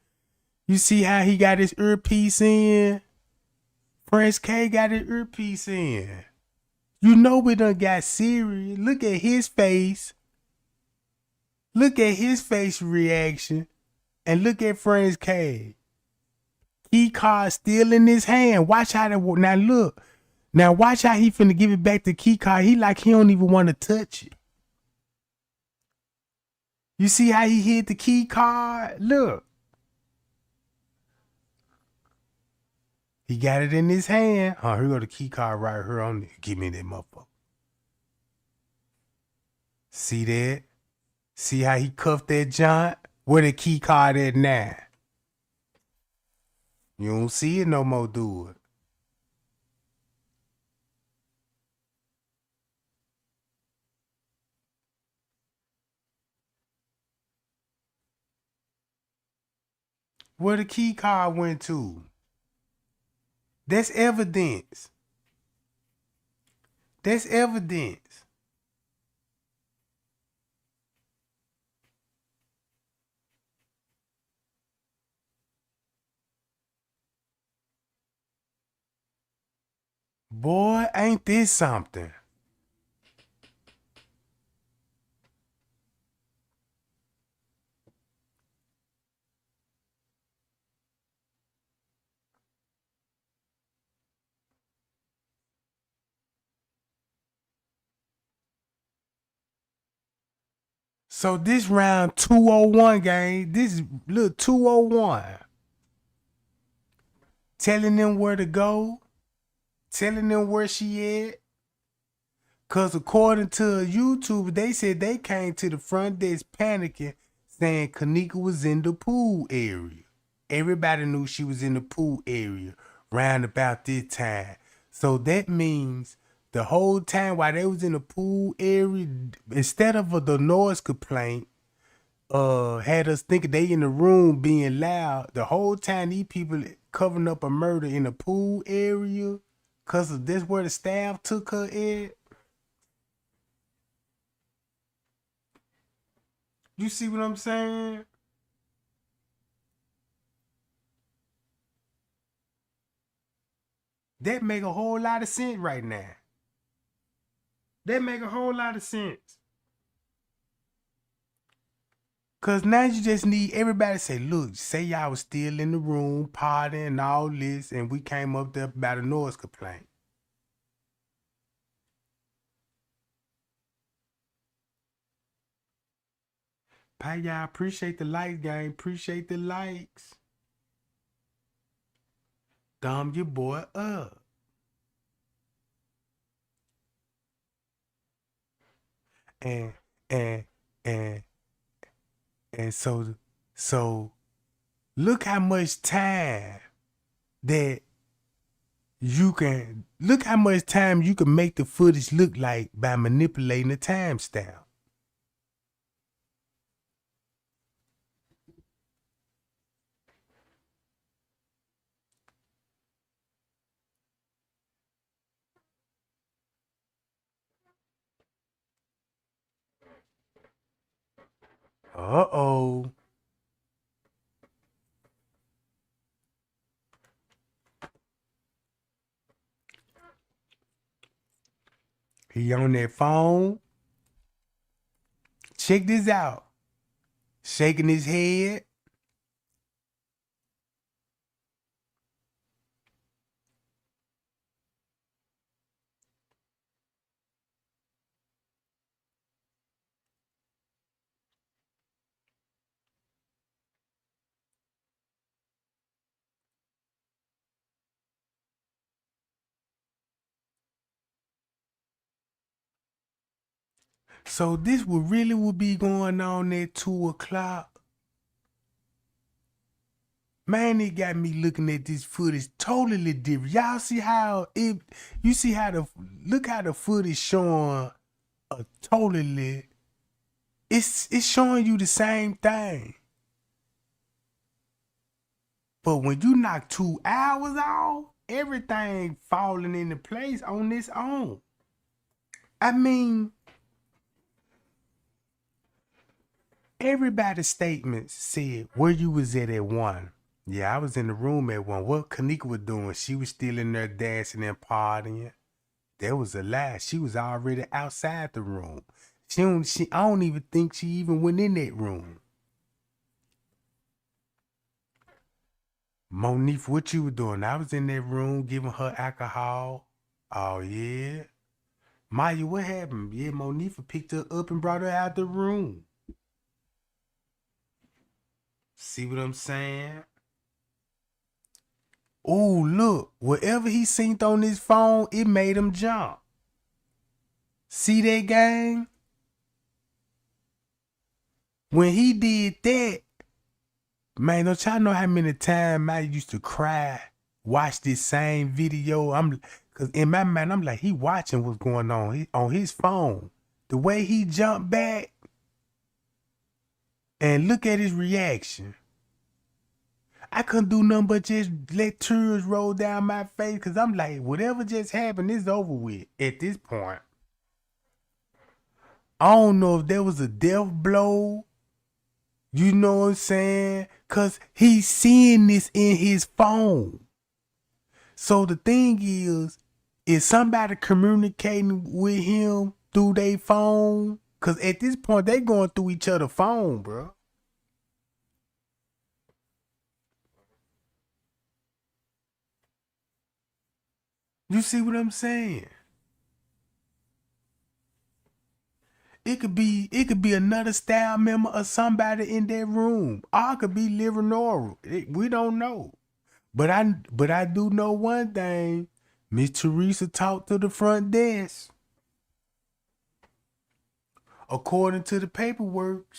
You see how he got his earpiece in? Prince K got his earpiece in. You know we done got serious. Look at his face. Look at his face reaction. And look at Prince K. Key card still in his hand. Watch how that work. Now look. Now watch how he finna give it back to key card. He like he don't even want to touch it. You see how he hit the key card? Look. He got it in his hand. Oh, here go the key card right here on it. Give me that motherfucker. See that? See how he cuffed that joint? Where the key card at now? You don't see it no more, do it. Where the key card went to? That's evidence. That's evidence. Boy, ain't this something? So this round 201 game, this look 201. Telling them where to go, telling them where she at. Cause according to YouTube, they said they came to the front desk panicking, saying Kenneka was in the pool area. Everybody knew she was in the pool area. round about this time. So that means the whole time while they was in the pool area, instead of the noise complaint, had us thinking they in the room being loud. The whole time these people covering up a murder in the pool area, cause that's where the staff took her at. You see what I'm saying? That make a whole lot of sense right now. That make a whole lot of sense. Cause now you just need everybody to say, look, say y'all was still in the room partying and all this, and we came up there about a noise complaint. Pay y'all, appreciate the likes, gang. Appreciate the likes. Thumb your boy up. And and and and so look how much time that look how much time you can make the footage look like by manipulating the timestamp. Uh-oh. He on that phone. Check this out. Shaking his head. So this would be going on at 2:00. Man, it got me looking at this footage totally different. Y'all see how you see how look how the footage showing a totally, it's showing you the same thing. But when you knock 2 hours off, everything falling into place on its own. I mean, everybody's statements said where you was at 1. Yeah, I was in the room at 1. What Kenneka was doing, she was still in there dancing and partying. That was a lie. She was already outside the room. I don't even think she even went in that room. Monique, what you were doing? I was in that room giving her alcohol. Oh, yeah. Maya, what happened? Yeah, Monique picked her up and brought her out the room. See what I'm saying? Oh, look. Whatever he synced on his phone, it made him jump. See that, gang? When he did that, man, don't y'all know how many times I used to cry, watch this same video? Cause in my mind, I'm like, he watching what's going on on his phone. The way he jumped back and look at his reaction. I couldn't do nothing but just let tears roll down my face because I'm like, whatever just happened is over with at this point. I don't know if there was a death blow. You know what I'm saying? Because he's seeing this in his phone. So the thing is somebody communicating with him through their phone? Because at this point, they going through each other's phone, bro. You see what I'm saying? It could be another staff member or somebody in that room. Or it could be Livernoral. We don't know. But I do know one thing. Miss Teresa talked to the front desk. According to the paperwork.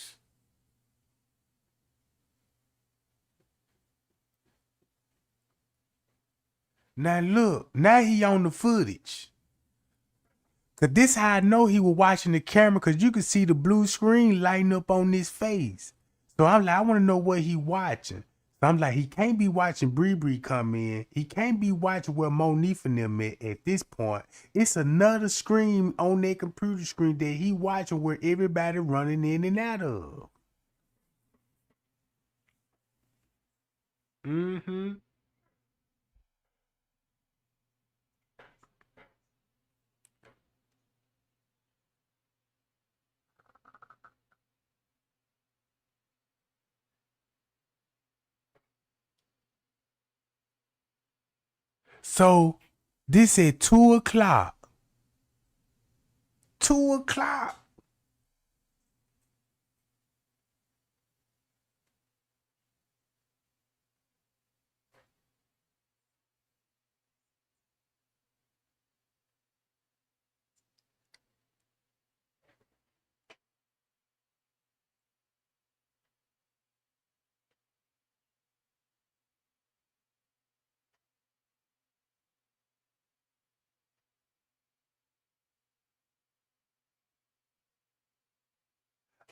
Now look, now he on the footage. Cause this how I know he was watching the camera, cause you could see the blue screen lighting up on his face. So I'm like, I want to know what he watching. So I'm like, he can't be watching Bree come in. He can't be watching where Monifa and them at this point. It's another screen on their computer screen that he watching where everybody running in and out of. Mm-hmm. So this at 2:00. 2:00.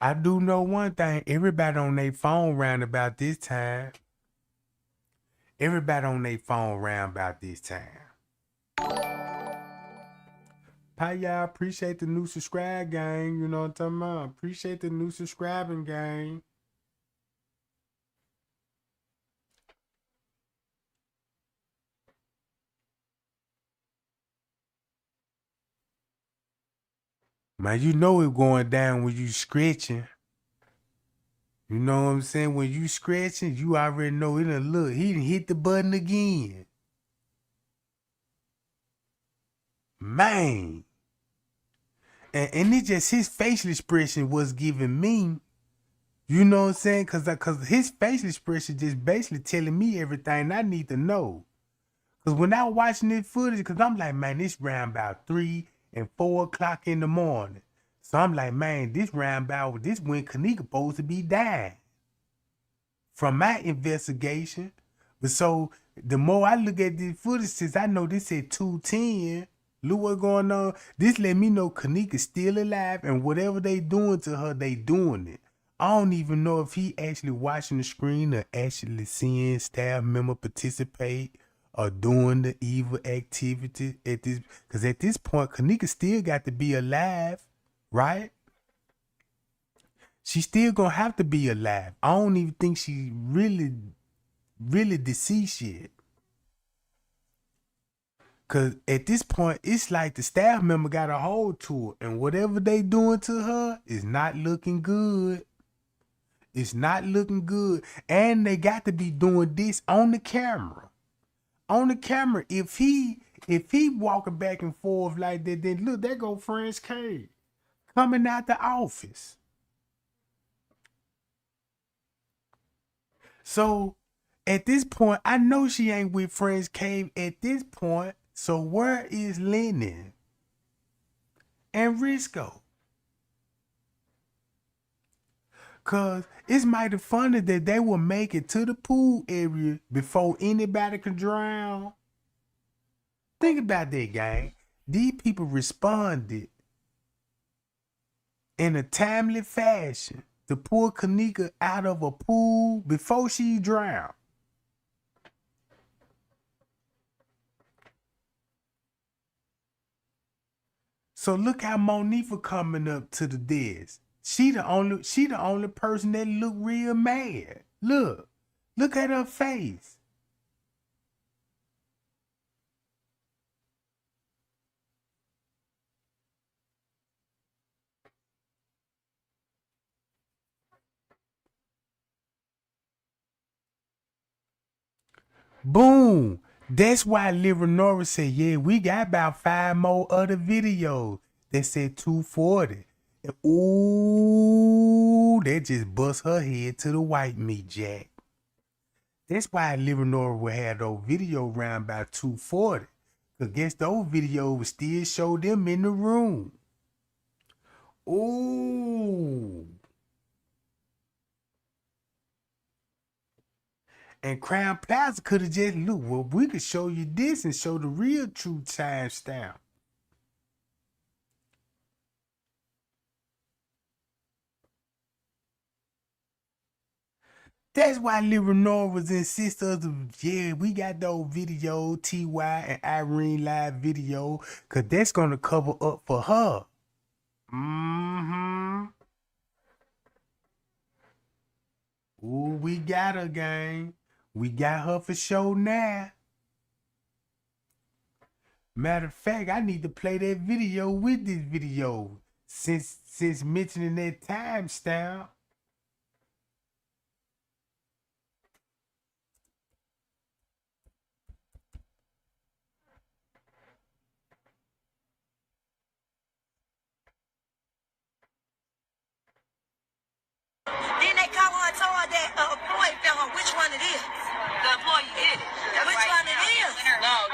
I do know one thing. Everybody on their phone round about this time. Everybody on their phone round about this time. Hi, y'all. Appreciate the new subscribe gang. You know what I'm talking about? Appreciate the new subscribing gang. Man, you know it going down when you scratching. You know what I'm saying? When you scratching, you already know it. Look, he done hit the button again. Man. And it just his facial expression was giving me, you know what I'm saying? Cause his facial expression just basically telling me everything I need to know. Cause when I was watching this footage, cause I'm like, man, this round about 3 and 4 o'clock in the morning. So I'm like, man, this round about this when Kenneka supposed to be dying. From my investigation. But so the more I look at this footage, since I know this at 2:10, look what's going on. This let me know Kenneka's still alive, and whatever they doing to her, they doing it. I don't even know if he actually watching the screen or actually seeing staff member participate or doing the evil activity at this. Because at this point, Kenneka still got to be alive, right? She still gonna have to be alive. I don't even think she really deceased yet. Cause at this point, it's like the staff member got a hold to her, and whatever they doing to her is not looking good. It's not looking good. And they got to be doing this on the camera. On the camera. If he walking back and forth like that, then look, there go Franz K coming out the office. So at this point, I know she ain't with Friends Cave at this point. So where is Lennon and Risco? Cause it's mighty funny that they will make it to the pool area before anybody can drown. Think about that, gang. These people responded in a timely fashion to pull Kenneka out of a pool before she drowned. So look how Monifa coming up to the desk. She the only person that look real mad. Look at her face. Boom. That's why Leonora said, yeah, we got about 5 more other videos that said 240. And ooh, that just bust her head to the white meat jack. That's why Leonora would have those videos around about 240. Because guess those videos would still show them in the room. Ooh. And Crown Plaza could have just look. Well, we could show you this and show the real true timestamp. That's why Lil Renor was insistent of, yeah, we got those video, T.Y. and Irene live video, cause that's gonna cover up for her. Ooh, we got her, gang. We got her for sure now. Matter of fact, I need to play that video with this video. Since mentioning that timestamp. Then they come on and told her that employee fell on which one it is. The employee did it. Which one it is? No,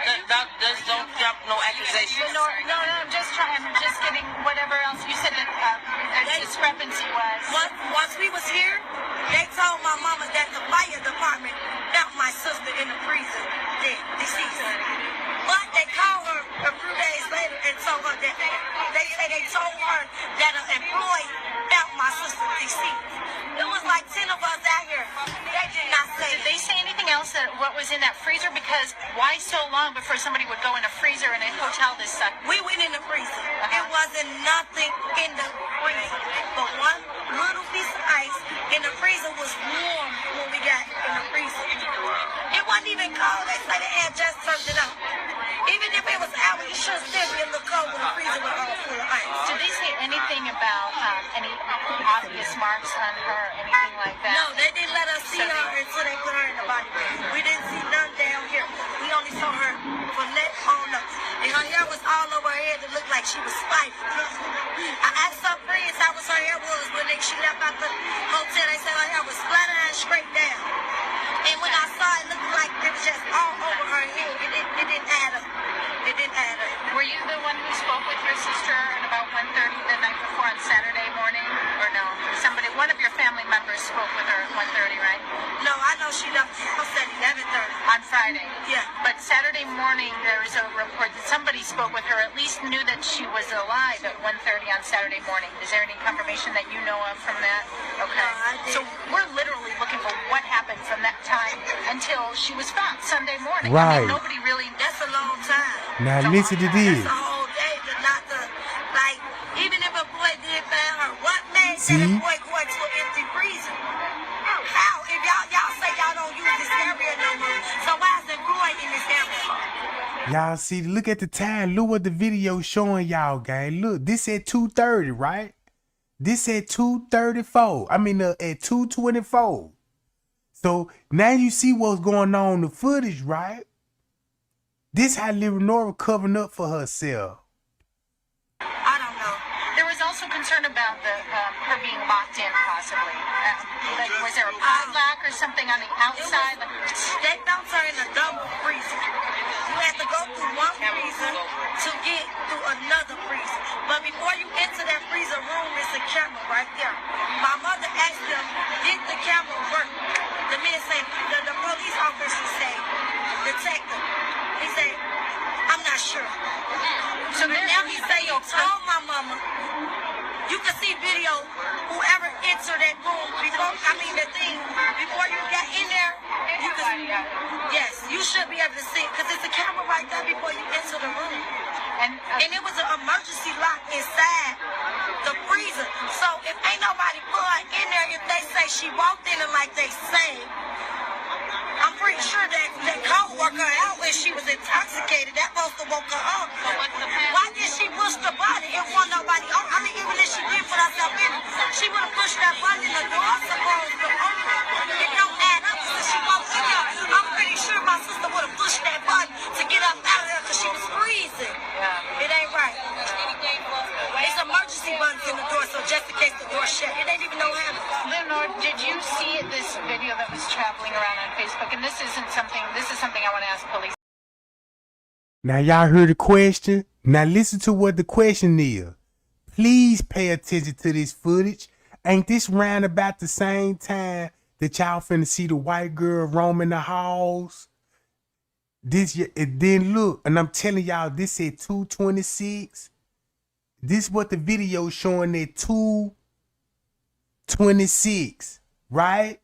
don't jump no accusations. No, I'm just getting whatever else you said that the discrepancy was. Once we was here, they told my mama that the fire department found my sister in the freezer, dead, deceased. But they called her a few days later and told her that they told her that an employee found my sister deceased. It was like 10 of us out here. They did not say. Did they say anything else that what was in that freezer? Because why so long before somebody would go in a freezer in a hotel this size? We went in the freezer. It wasn't nothing in the freezer, but one little piece of ice in the freezer was warm when we got in the freezer. It wasn't even cold. They said they had just turned it up. Even if it was out, you should still be a little cold when the freezer was all full of ice. Did they say anything about any obvious marks on her, anything like that? No, they didn't let us see her until they put her in the body bag. We didn't see none down here. We only saw her from neck on up. And her hair was all over her head. It looked like she was fighting. I asked her friends how was her hair was when she left out the hotel. They said her hair was flat and straight down. And when I saw it, looked like it was just all over her head. It didn't add up. It didn't add up. Were you the one who spoke with your sister at about 1:30 the night before on Saturday morning? Or no? One of your family members spoke with her at 1:30, right? No, I know she left the house at 11:30. On Friday? Yeah. But Saturday morning, there was a report that somebody spoke with her, at least knew that she was alive at 1:30 on Saturday morning. Is there any confirmation that you know of from that? Okay. No, I didn't. So we're literally looking for what happened from that time until she was found Sunday morning. Right. I mean, nobody really... That's a long time. Now listen to this. That's a whole day to not to, like, even if a boy did find her, what made See? that a boy going to an empty freezer? How? If y'all say y'all don't use this area no more, so why is the boy in this area? Y'all see, look at the time. Look what the video showing y'all, gang. Look, this at 2:30, right? This at 2:34. I mean, at 2:24. So now you see what's going on in the footage, right? This how Lil Nora covering up for herself. I don't know. There was also concern about her being locked in, possibly. Like, was there a padlock or something on the outside? They found her in a double freezer. You had to go through one freezer to get through another freezer. But before you enter that freezer room, it's a camera right there. My mother asked them, did the camera work? The man said, the police officer said, detective. He said, I'm not sure. So Now he say, you told my mama, you can see video, whoever entered that room before, before you got in there, you can, yes, you should be able to see, because it's a camera right there before you enter the room. And it was an emergency lock inside the freezer. So if ain't nobody put her in there, if they say she walked in and like they say, I'm pretty sure that the co-worker out when she was intoxicated, that supposed to woke her up. Why did she push the button? It wasn't nobody on. I mean, even if she did put herself in it, she would have pushed that button and the door supposed to open. It don't add up because she walked in there. I'm pretty sure my sister would have pushed that button to get up out of there because she was freezing. It ain't right. It's emergency buttons in the door, so just in case the door shut, it ain't even no handle. Leonard, did you see this video that was traveling around on Facebook? And this is something I want to ask police. Now y'all heard the question. Now listen to what the question is. Please pay attention to this footage. Ain't this round about the same time that y'all finna see the white girl roaming the halls. And then look, and I'm telling y'all, this said 226. This what the video showing at 226, right?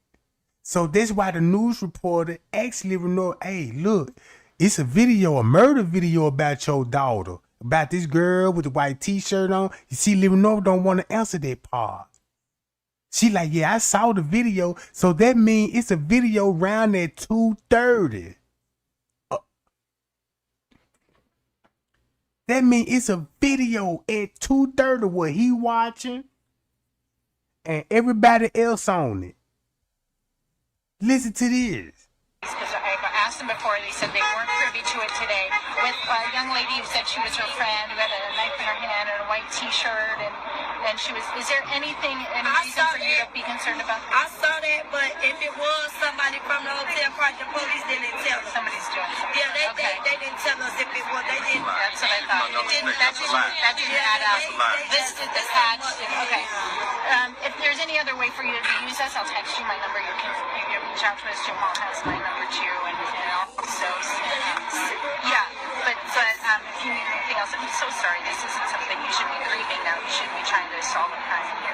So that's why the news reporter actually know, hey, look, it's a murder video about your daughter, about this girl with the white t-shirt on. You see, Lenore don't want to answer that part. She like, yeah, I saw the video, so that means it's a video around at 2:30. That means it's a video at 2:30 what he watching and everybody else on it. Listen to this. Because I've asked them before, they said they weren't privy to it today. With a young lady who said she was her friend, who had a knife in her hand and a white t-shirt, and she was, is there any reason for you to be concerned about that? I saw that, but if it was somebody from the hotel park, the police didn't tell us. Somebody's doing it. Yeah, they didn't tell us if it was. They didn't. That's what I thought. That didn't add up. This hatch. Okay. If there's any other way for you to use us, I'll text you my number. You can reach out to us. Jamal has my number too, and also, yeah. But if you need anything else, I'm so sorry. This isn't something you should be grieving now. You should be trying to solve a crime here.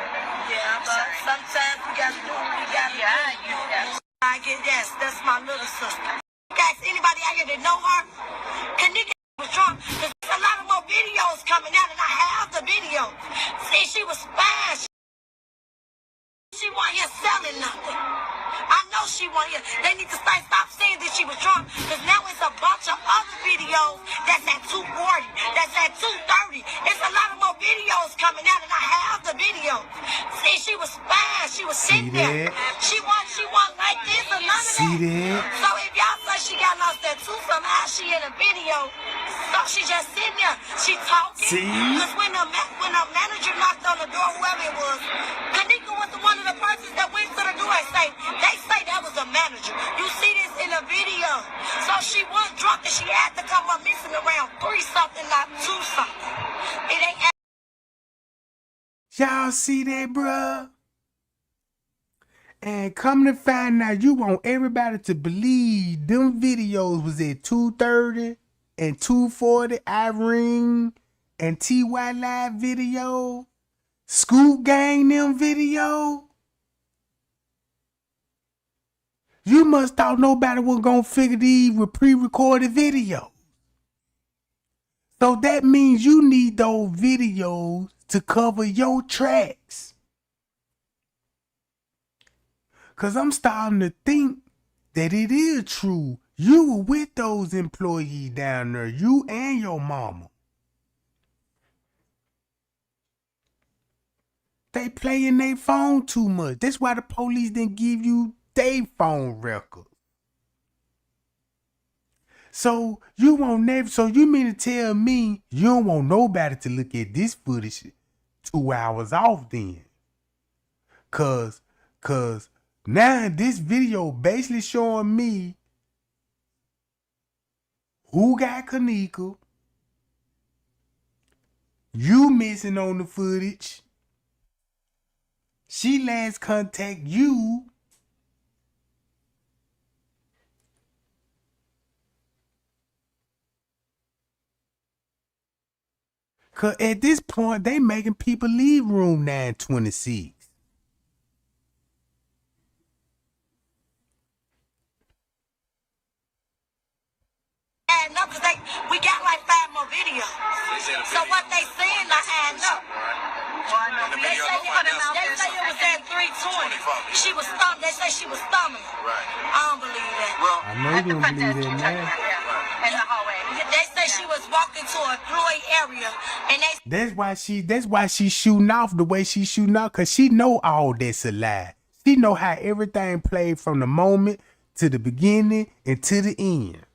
Yeah, but sometimes we gotta do what we gotta do. Yeah. I get that's my little sister. Guys, anybody out here that know her? Kenneka was drunk. There's a lot of more videos coming out, and I have the video. See, she was fine. She wasn't here selling nothing. I know she wasn't here. They need to stop saying that she was drunk, because now it's a bunch of other videos that's at 2:40, that's at 2:30. It's a lot of more videos coming out, and I have the video. See, she was fine. She was sitting there. She wasn't like this or none of that. See that? So if y'all say she got lost at 2 somehow, she in a video. So she just sitting there. She talking. See? Because when the manager knocked on the door, whoever it was, Kenneka was one of the persons that went to the door and they say that was a manager. You see this in the video. So she was drunk and she had to come up missing around 3 something, not 2 something. It ain't. Y'all see that, bruh? And come to find out, you want everybody to believe them videos was at 2:30 and 2:40, Irene and TY Live video, Scoop Gang them video. You must thought nobody was gonna figure these were pre-recorded videos. So that means you need those videos to cover your tracks. Cause I'm starting to think that it is true. You were with those employees down there, you and your mama. They playing their phone too much. That's why the police didn't give you their phone records. So you mean to tell me you don't want nobody to look at this footage 2 hours off then? Cause now this video basically showing me who got Kenneka, you missing on the footage, she last contact you, cause at this point they making people leave room 926. Adding up, because we got like 5 more videos. So what they saying not adding up. They say it was at 3:20. She was stumbling. They say she was stumbling. Right. I don't believe that. Well, I know you don't believe that now. In the hallway. They say she was walking to an employee area, and That's why she shooting off the way she shooting off, cause she know all that's a lie. She know how everything played from the moment to the beginning and to the end.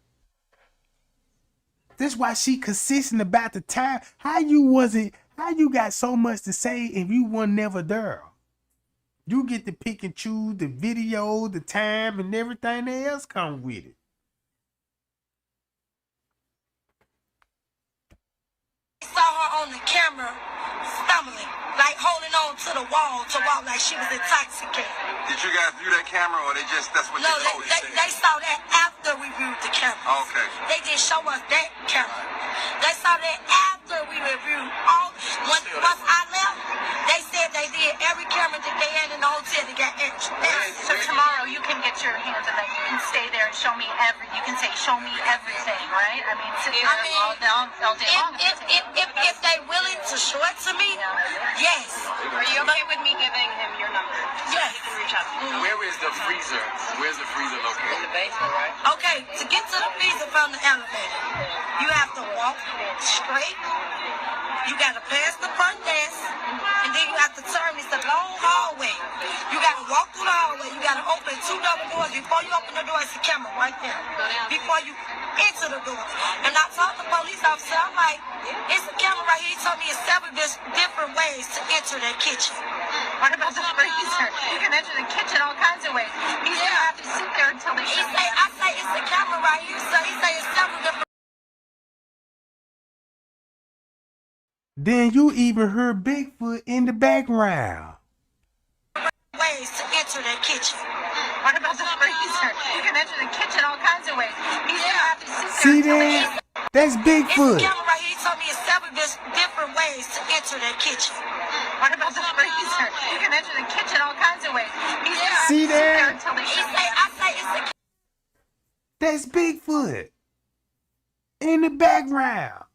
That's why she consistent about the time. How you got so much to say if you were never there? You get to pick and choose the video, the time, and everything else come with it. saw her on the camera trembling, like holding on to the wall to walk like she was intoxicated. Did you guys view that camera, or that's what No, they told you? they saw that after we viewed the camera. Okay. They didn't show us that camera. They saw that after we reviewed all. Once I left, they said they did every camera that they had in the hotel to get extra. So tomorrow you can get your hands on that. You can stay there and show me you can say, show me everything, right? I mean, sit there all day long. If they willing to show it to me, yes. Are you okay with me giving him your number? Yes. You can reach out to me. Where is the freezer? Where's the freezer located? In the basement, right? Okay, to get to the freezer from the elevator, you have to walk straight. You got to pass the front desk, and then you have to turn. It's a long hallway. You got to walk through the hallway. You got to open 2 double doors. Before you open the door, it's a camera right there. Before you enter the door. And I told the police officer, I'm like, it's a camera right here. He told me it's 7 different ways to enter that kitchen. What about the freezer? You can enter the kitchen all kinds of ways. He's going to have to sit there until they show me. I say it's a camera right here, so he say it's 7 different Then you even heard Bigfoot in the background. ways to enter that kitchen. What about the freezer? You can enter the kitchen all kinds of ways. He's going to have to sit there See until they that? That's It's a Bigfoot. camera right here. He told me it's 7 different ways to enter that kitchen. What about the freezer? You can enter the kitchen all kinds of ways. He's going to have See to sit there that? until they He show say, me. I say it's a That's Bigfoot in the background.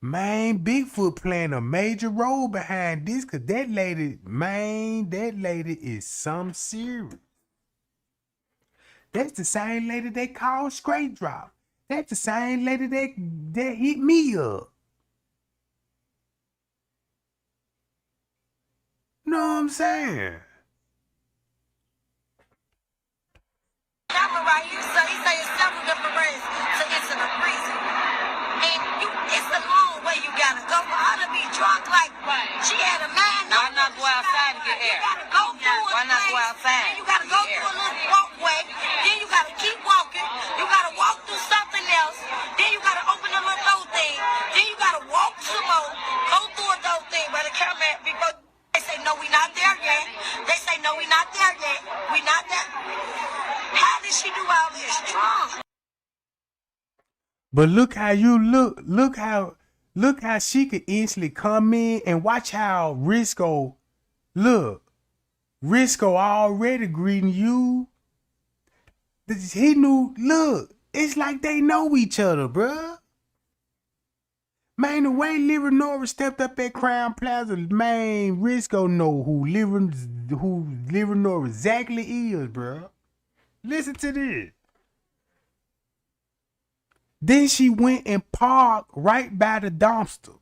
Man, Bigfoot playing a major role behind this, cause that lady is some serious. That's the same lady they call Straight Drop. That's the same lady that hit me up. Know what I'm saying? camera right here. So he say it's 7 different ways to enter the freezer. And it's the long way you gotta go. For her to be drunk like she had a man. Why not go outside and get You air? gotta go through Why not go place, outside? Then you gotta go through a little walkway. Then you gotta keep walking. You gotta walk through something else. Then you gotta open a little door thing. Then you gotta walk some more. Go through a door thing where the camera before they say no, we not there yet. They say no, we not there yet. We not there. How did she do all this drunk? But look how look how she could instantly come in and watch how Risco already greeting you. He knew, look, it's like they know each other, bruh. Man, the way Leonora stepped up at Crown Plaza, man, Risco know who Leonora exactly is, bruh. Listen to this. Then she went and parked right by the dumpster.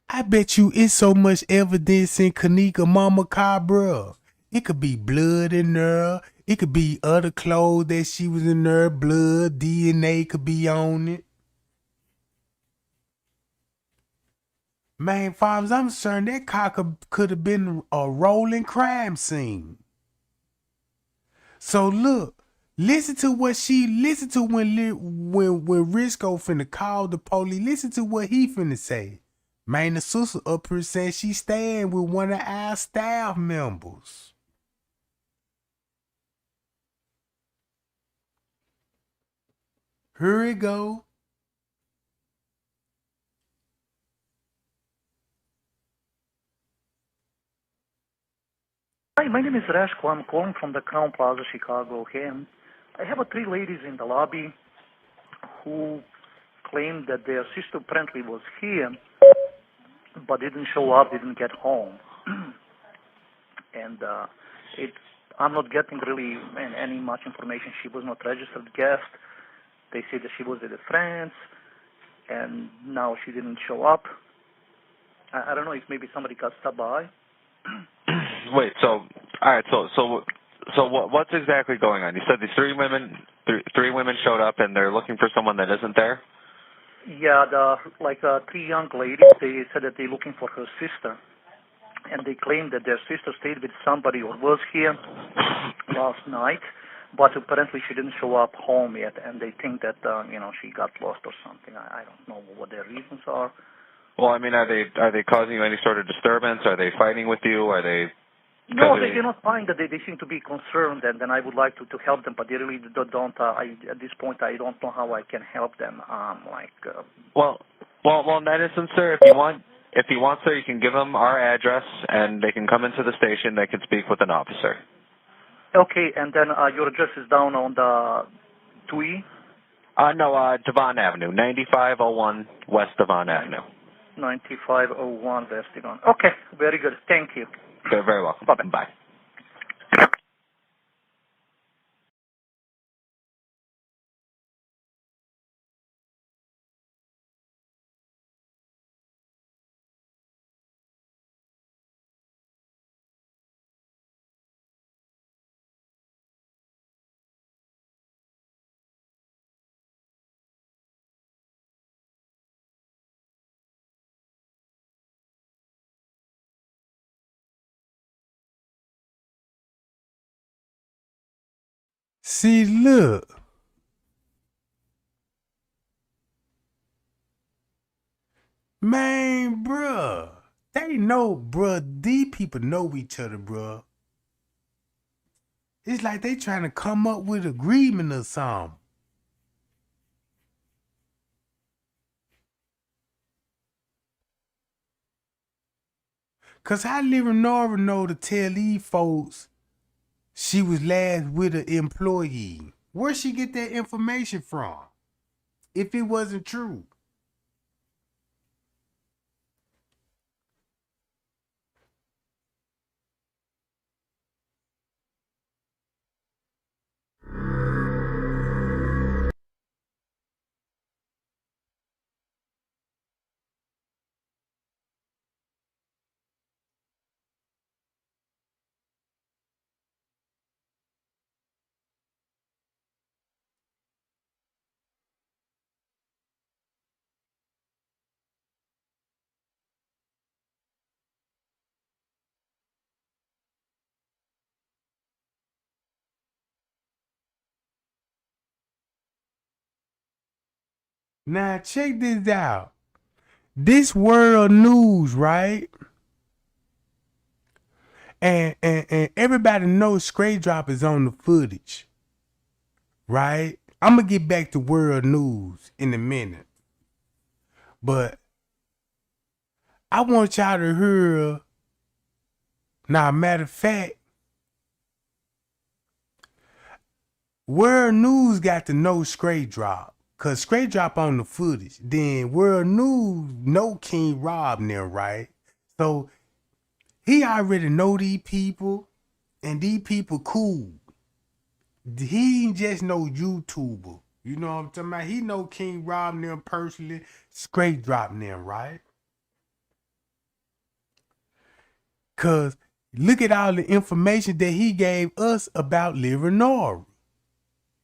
I bet you it's so much evidence in Kenneka mama car, bruh. It could be blood in there. It could be other clothes that she was in there. Blood, DNA could be on it. Man, far as I'm concerned, that car could have been a rolling crime scene. So look, listen to when Risco finna call the police. Listen to what he finna say. Man, the sister up here saying she staying with one of our staff members. Here it go. Hi, my name is Rashko. I'm calling from the Crown Plaza, Chicago. Okay, I have 3 ladies in the lobby who claimed that their sister apparently was here, but didn't show up, didn't get home. And I'm not getting really any much information. She was not registered guest. They said that she was with a friends, and now she didn't show up. I don't know if maybe somebody got stopped by. Wait, so all right, so what's exactly going on? You said these 3 women showed up and they're looking for someone that isn't there? Yeah, 3 young ladies. They said that they're looking for her sister. and they claim that their sister stayed with somebody or was here last night, but apparently she didn't show up home yet, and they think that she got lost or something. I don't know what their reasons are. Well, I mean, are they causing you any sort of disturbance? Are they fighting with you? Are they? No, they're not fine. That they seem to be concerned, and I would like to help them, but they really don't. At this point, I don't know how I can help them. Well, in that instance, sir, if you want, sir, you can give them our address, and they can come into the station. They can speak with an officer. Okay, and then your address is down on the 2E? No, Devon Avenue, 9501 West Devon Avenue. 9501 West Devon. Okay, very good. Thank you. You're very welcome. Bye-bye. Bye. See, look. Man, bruh. They know, bruh. These people know each other, bruh. It's like they trying to come up with agreement or something. Cause how Leonora know to tell these folks she was last with an employee? Where'd she get that information from? If it wasn't true. Now check this out. This world news, right? And everybody knows Stray Drop is on the footage. Right? I'm gonna get back to world news in a minute. But I want y'all to hear. Now, matter of fact, World News got to know Stray Drop. Cause Stray Drop on the footage. Then World News know King Rob there, right? So he already know these people. And these people cool. He ain't just no YouTuber. You know what I'm talking about? He know King Rob them personally. Stray Drop them, right? Cause look at all the information that he gave us about Leonora.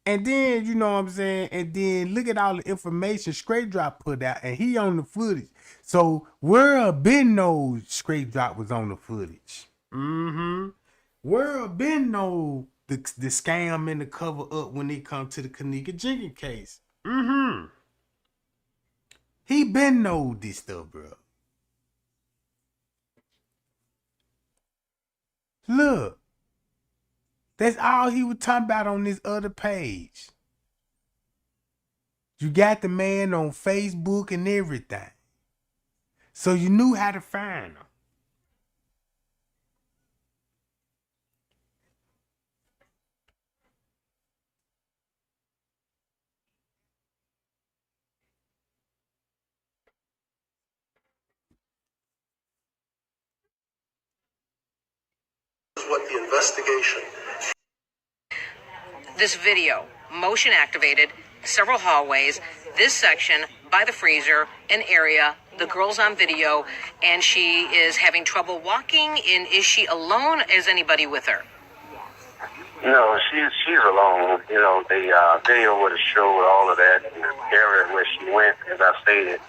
And then, you know what I'm saying? And then look at all the information Stray Drop put out, and he on the footage. So World been knows Stray Drop was on the footage. World been know the scam and the cover up when it come to the Kenneka Jenkins case. He been know this stuff, bro. Look. That's all he was talking about on this other page. You got the man on Facebook and everything. So you knew how to find him. What the investigation. This video, motion activated, several hallways, this section by the freezer, an area, the girl's on video, and she is having trouble walking. Is she alone? Is anybody with her? No, she's alone. You know, the video would have showed all of that in the area where she went, as I stated.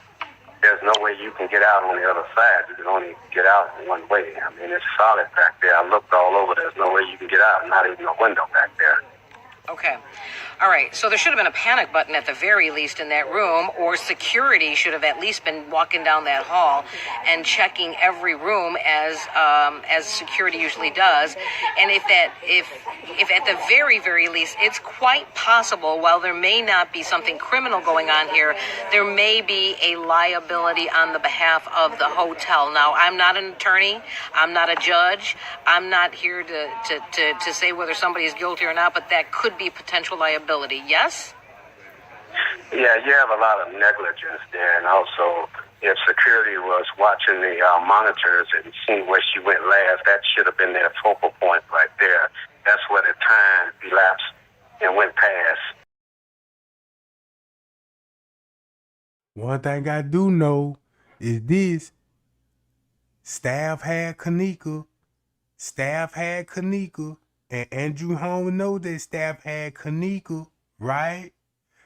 there's no way you can get out on the other side. You can only get out in one way. I mean, it's solid back there. I looked all over. There's no way you can get out. Not even a window back there. Okay. All right. So there should have been a panic button at the very least in that room, or security should have at least been walking down that hall and checking every room as security usually does. And if at the very, very least, it's quite possible, while there may not be something criminal going on here, there may be a liability on the behalf of the hotel. Now, I'm not an attorney. I'm not a judge. I'm not here to say whether somebody is guilty or not, but that could be potential liability. Yes? Yeah, you have a lot of negligence there, and also if security was watching the monitors and seeing where she went last, that should have been their focal point right there. That's where the time elapsed and went past. One thing I do know is this. Staff had Kenneka, and Andrew Holmes know that staff had Kenneka, right?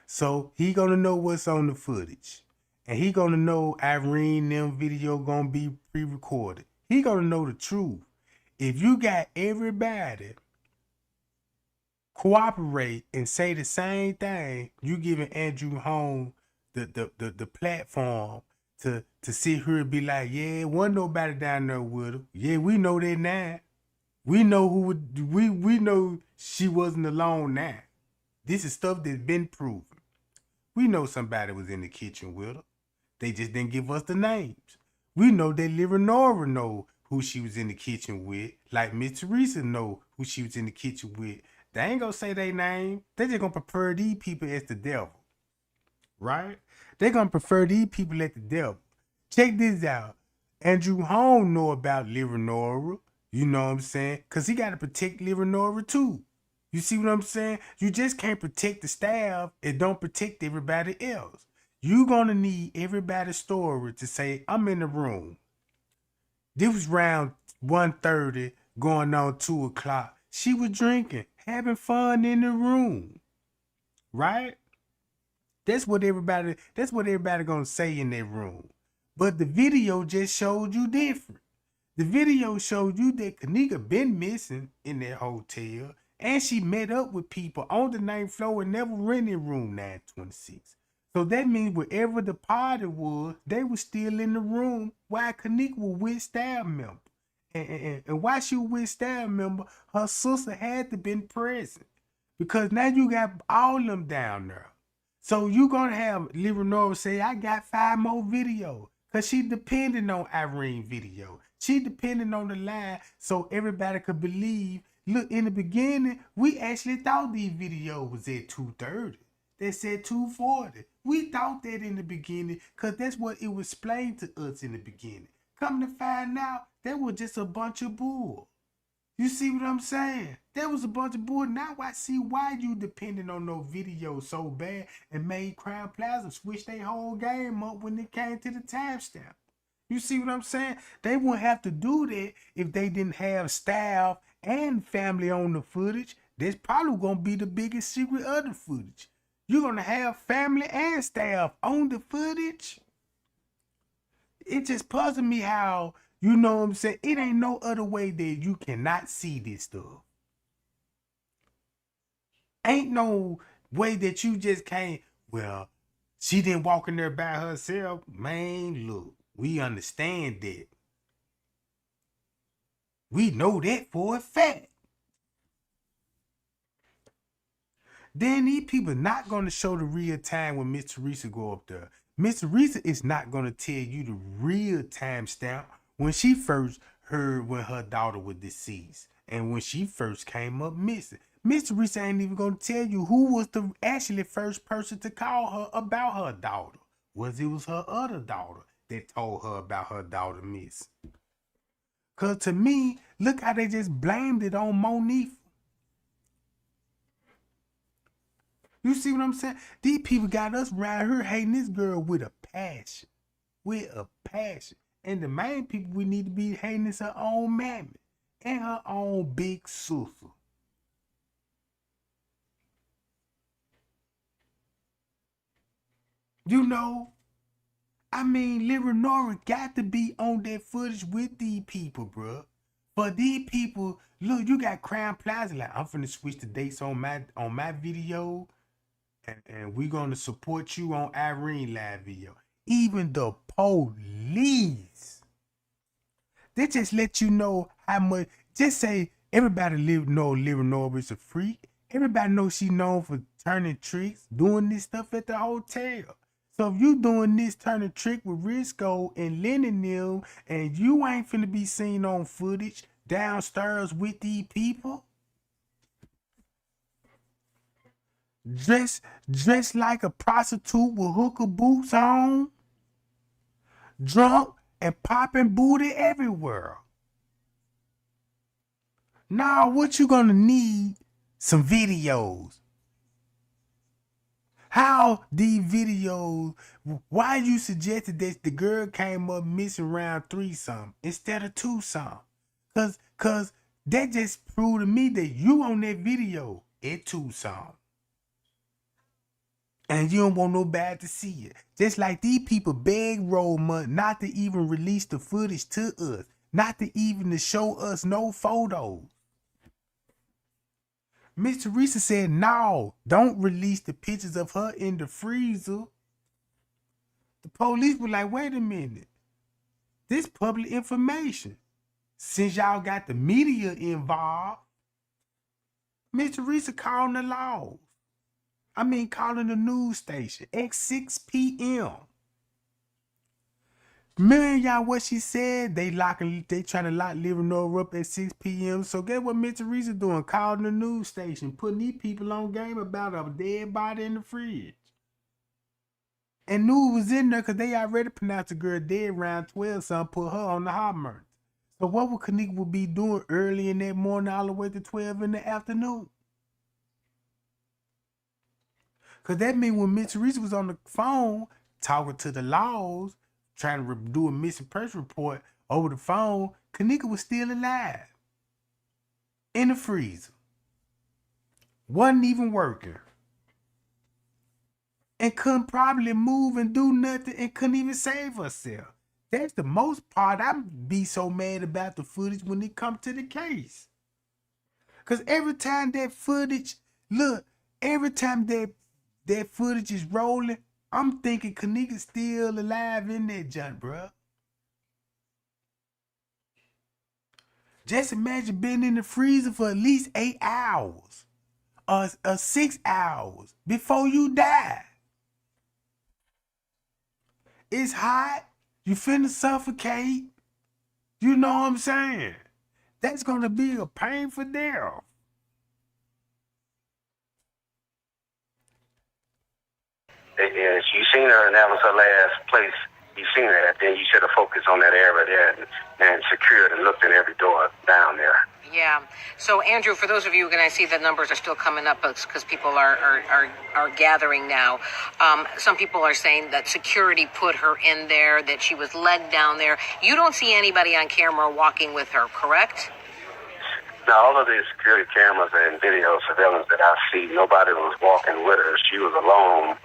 So he gonna know what's on the footage. And he gonna know Irene them video gonna be pre-recorded. He gonna know the truth. If you got everybody cooperate and say the same thing, you giving Andrew Holmes the platform to sit here and be like, yeah, wasn't nobody down there with her. Yeah, we know that now. We know we know she wasn't alone now. This is stuff that's been proven. We know somebody was in the kitchen with her. They just didn't give us the names. We know that Leonora know who she was in the kitchen with, like Miss Teresa know who she was in the kitchen with. They ain't gonna say their name. They just gonna prefer these people as the devil. Right? They gonna prefer these people as the devil. Check this out. Andrew Holmes know about Leonora. You know what I'm saying? Because he got to protect Leonora too. You see what I'm saying? You just can't protect the staff and don't protect everybody else. You're going to need everybody's story to say, I'm in the room. This was around 1:30, going on 2 o'clock. She was drinking, having fun in the room. Right? That's what everybody going to say in their room. But the video just showed you different. The video showed you that Kenneka been missing in that hotel, and she met up with people on the 9th floor and never rented room 926. So that means wherever the party was, they were still in the room while Kenneka was with staff member. And while she was with staff member, her sister had to been present. Because now you got all them down there. So you gonna have Leonora say, I got 5 more videos. Because she depending on Irene video. She depending on the line so everybody could believe. Look, in the beginning, we actually thought these videos was at 2:30. They said 2:40. We thought that in the beginning because that's what it was explained to us in the beginning. Come to find out, that was just a bunch of bull. You see what I'm saying? That was a bunch of bull. Now I see why you depending on those videos so bad and made Crown Plaza switch their whole game up when it came to the timestamp. You see what I'm saying? They wouldn't have to do that if they didn't have staff and family on the footage. That's probably going to be the biggest secret of the footage. You're going to have family and staff on the footage. It just puzzles me how, you know what I'm saying? It ain't no other way that you cannot see this stuff. Ain't no way that you just can't, well, she didn't walk in there by herself. Man, look. We understand that. We know that for a fact. Then these people not going to show the real time when Miss Teresa go up there. Miss Teresa is not going to tell you the real time stamp when she first heard when her daughter was deceased and when she first came up missing. Miss Teresa ain't even going to tell you who was the actually first person to call her about her daughter. It was her other daughter that told her about her daughter miss. Cause to me, look how they just blamed it on Monifa. You see what I'm saying? These people got us around here hating this girl with a passion. With a passion. And the main people we need to be hating is her own mammy and her own big sister. You know, I mean, Lil Nora got to be on that footage with these people, bruh. For these people, look, you got Crown Plaza. Like, I'm finna switch the dates on my video, and we gonna support you on Irene live video. Even the police, they just let you know how much. Just say everybody know Lil Nora is a freak. Everybody knows she known for turning tricks, doing this stuff at the hotel. So if you doing this turning trick with Risco and Lennon them, and you ain't finna be seen on footage downstairs with these people, dressed like a prostitute with hooker boots on, drunk and popping booty everywhere. Now what you gonna need? Some videos. How these videos, why you suggested that the girl came up missing around 3-something instead of 2-something? Cause that just proved to me that you on that video at 2-something. And you don't want nobody to see it. Just like these people beg roll money not to even release the footage to us. Not to even to show us no photos. Miss Teresa said, no, don't release the pictures of her in the freezer. The police were like, wait a minute. This public information. Since y'all got the media involved, Miss Teresa calling the laws. I mean, calling the news station at 6 p.m. Remember y'all what she said? They trying to lock Lil Nora up at 6 p.m. So guess what Miss Teresa doing? Calling the news station, putting these people on game about a dead body in the fridge. And knew it was in there because they already pronounced the girl dead around 12, so put her on the hot murder. So what would Kenneka be doing early in that morning all the way to 12 in the afternoon? Because that means when Miss Teresa was on the phone talking to the laws, trying to do a missing person report over the phone, Kenneka was still alive. In the freezer. Wasn't even working. And couldn't probably move and do nothing and couldn't even save herself. That's the most part I'd be so mad about the footage when it comes to the case. Because every time that footage, every time that footage is rolling, I'm thinking Kenneka's still alive in that junk, bruh. Just imagine being in the freezer for at least 8 hours or 6 hours before you die. It's hot. You finna suffocate. You know what I'm saying? That's gonna be a painful death. And you seen her, and that was her last place you seen her at. Then you should have focused on that area there and secured and looked at every door down there. Yeah. So, Andrew, for those of you, and I see the numbers are still coming up because people are gathering now. Some people are saying that security put her in there, that she was led down there. You don't see anybody on camera walking with her, correct? Now, all of these security cameras and video surveillance that I see, nobody was walking with her. She was alone.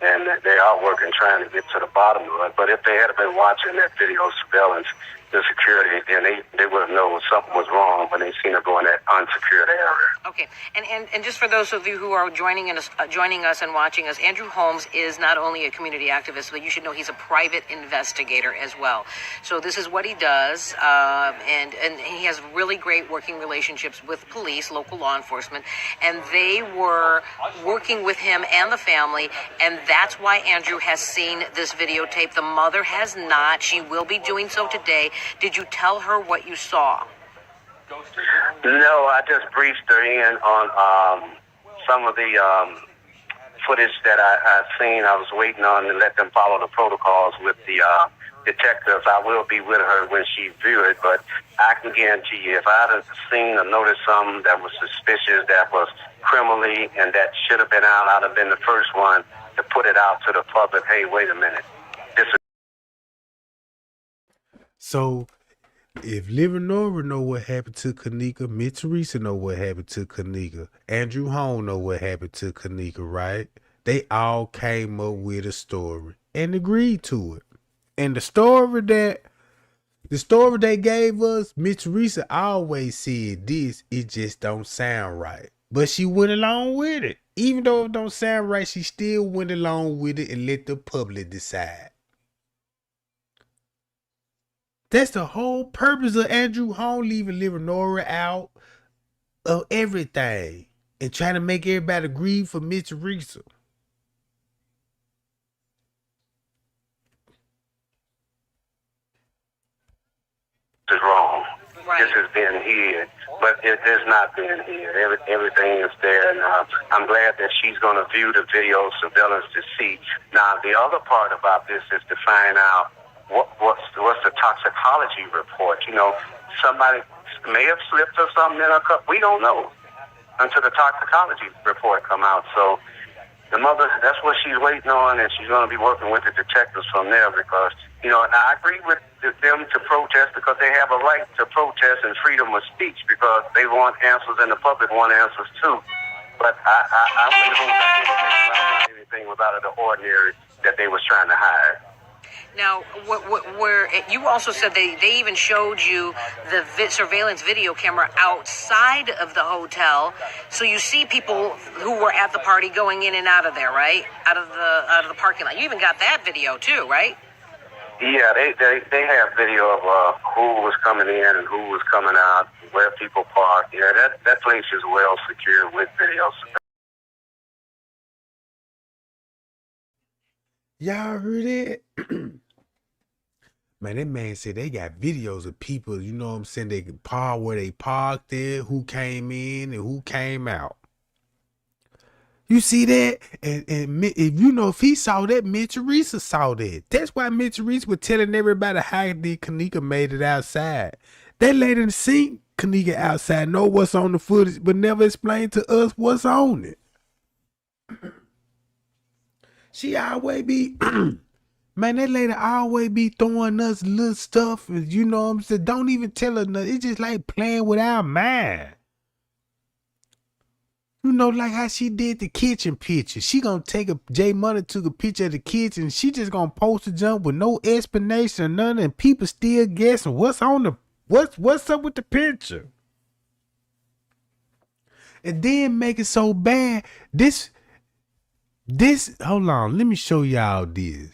And they are working, trying to get to the bottom of it. But if they had been watching that video surveillance, the security, then they would have known something was wrong when they seen her go in that unsecured area. Okay, and just for those of you who are joining us and watching us, Andrew Holmes is not only a community activist, but you should know he's a private investigator as well. So this is what he does, and he has really great working relationships with police, local law enforcement, and they were working with him and the family, and that's why Andrew has seen this videotape. The mother has not. She will be doing so today. Did you tell her what you saw? No, I just briefed her in on some of the footage that I've seen. I was waiting on to let them follow the protocols with the detectives. I will be with her when she view it, but I can guarantee you, if I had seen or noticed something that was suspicious, that was criminally, and that should have been out, I'd have been the first one to put it out to the public. Hey, wait a minute. So, if Lil Nora know what happened to Kenneka, Miss Teresa know what happened to Kenneka, Andrew Holmes know what happened to Kenneka, right? They all came up with a story and agreed to it. And the story they gave us, Miss Teresa always said this, it just don't sound right. But she went along with it. Even though it don't sound right, she still went along with it and let the public decide. That's the whole purpose of Andrew Home leaving Leonora out of everything and trying to make everybody agree for Miss Teresa. Is wrong. Right. This has been hid, but it has not been hid. Everything is there, and I'm glad that she's going to view the video surveillance to see. Now, the other part about this is to find out what's the toxicology report. You know, somebody may have slipped or something in her cup. We don't know until the toxicology report come out. So the mother, that's what she's waiting on, and she's going to be working with the detectives from there because, you know, and I agree with them to protest because they have a right to protest and freedom of speech because they want answers and the public want answers too. But I wouldn't hold back anything was out of the ordinary that they was trying to hide. Now, where you also said they even showed you the surveillance video camera outside of the hotel, so you see people who were at the party going in and out of there, right? Out of the parking lot. You even got that video too, right? Yeah, they have video of who was coming in and who was coming out, where people parked. Yeah, that place is well secured with videos. Y'all heard it? Man, that man said they got videos of people, you know what I'm saying, they can park where they parked there, who came in and who came out. You see that? And if you know, if he saw that, Miss Teresa saw that. That's why Miss Teresa was telling everybody how the Kenneka made it outside. That lady seen Kenneka outside, know what's on the footage, but never explained to us what's on it. She always be, man, that lady always be throwing us little stuff, you know what I'm saying? Don't even tell her nothing. It's just like playing with our mind. You know, like how she did the kitchen picture. She gonna take J Money took a picture of the kitchen. She just gonna post a jump with no explanation or nothing, and people still guessing what's on the what's up with the picture. And then make it so bad. This hold on, let me show y'all this.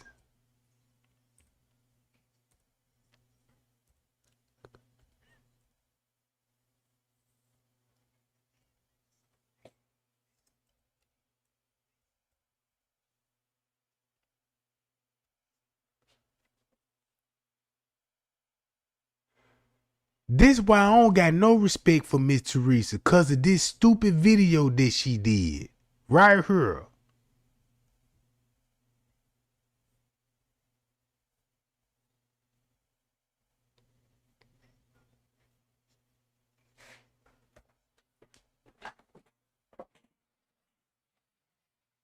This why I don't got no respect for Miss Teresa, cause of this stupid video that she did. Right here.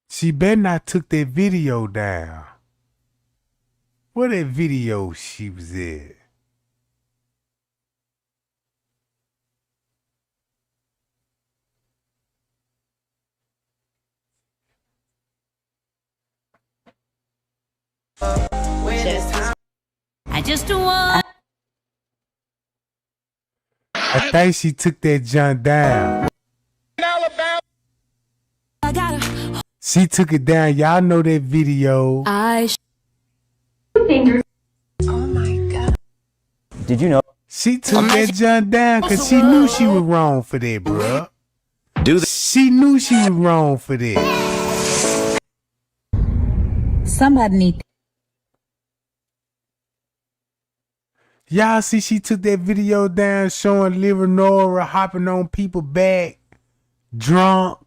She better not took that video down. Where that video she was at? I just want. I think she took that junk down. She took it down. Y'all know that video. Did you know? She took that junk down because she knew she was wrong for that, bruh. She knew she was wrong for that. Somebody need. Y'all see she took that video down showing Leonora hopping on people's back, drunk.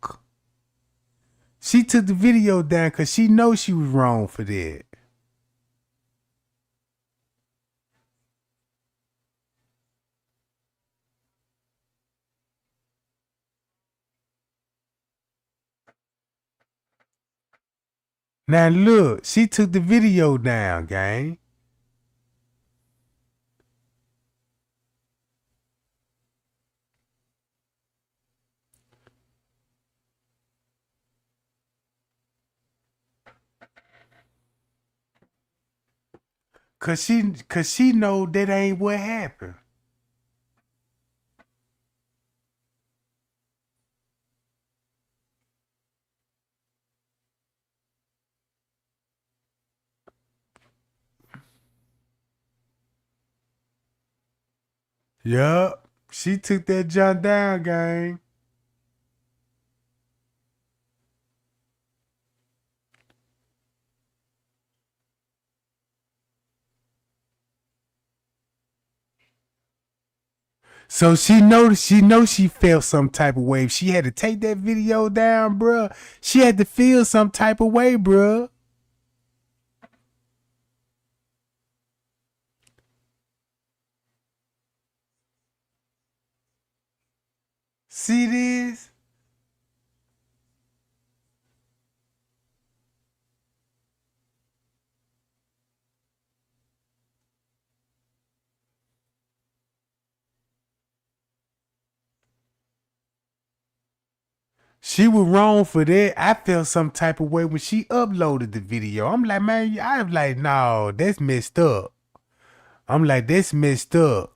She took the video down because she knows she was wrong for that. Now look, she took the video down, gang. Cause she know that ain't what happened. Yup. She took that junk down, gang. So she she felt some type of way. She had to take that video down, bruh. She had to feel some type of way, bruh. See this? She was wrong for that. I felt some type of way when she uploaded the video. I'm like, man, I was like, no, that's messed up. I'm like, that's messed up.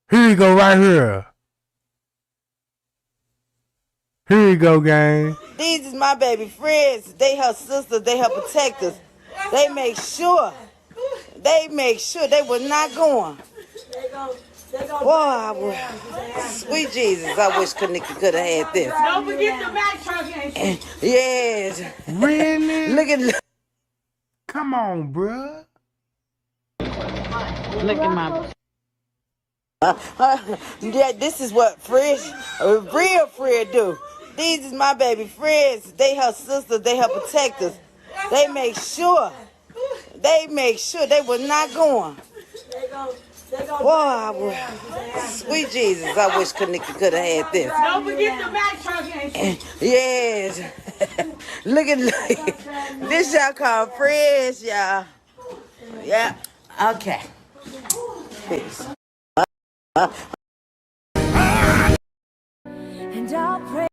Here you go, right here. Here you go, gang. These is my baby friends. They her sisters. They her protectors. They make sure. They was not going. Boy, sweet Jesus, I wish Kenneka could have had this. Don't forget the back truck. Yes. Really? Look at. Come on, bruh. Look at my. Yeah, this is what real Fred do. These is my baby friends. They her sisters. They her protectors. They make sure. They was not going. Boy, sweet Jesus, I wish Kenneka could have had this. Don't forget the back truck. Yes. Look at this y'all call friends, y'all. Yeah. Okay. Peace. And I'll pray.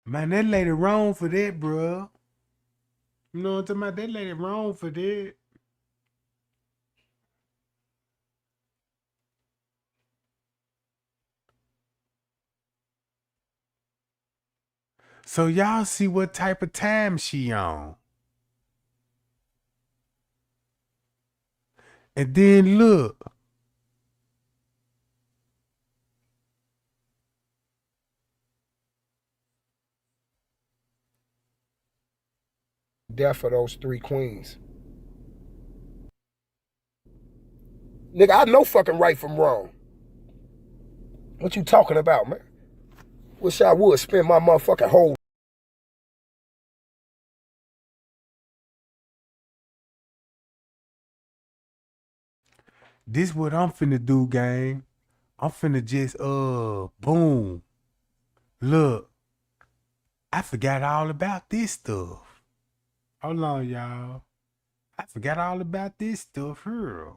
Man, that lady wrong for that, bruh. You know what I'm talking about? That lady wrong for that. So y'all see what type of time she on. And then look. Death of those three queens. Nigga, I know fucking right from wrong. What you talking about, man? Wish I would spend my motherfucking whole. This what I'm finna do, gang. I'm finna just boom. Look. I forgot all about this stuff. Hold on, y'all. I forgot all about this stuff here.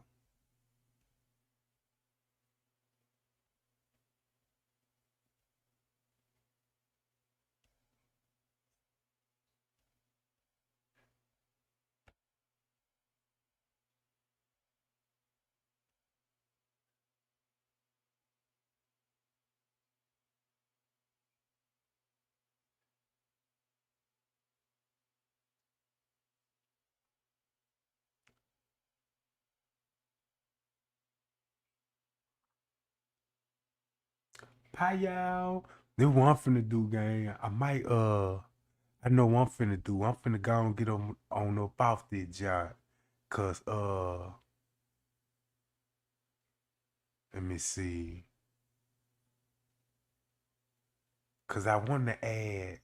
Hi, y'all. This what I'm finna do, gang. I might I know what I'm finna do. I'm finna go and get on up off this job. Cause let me see. Cause I wanna add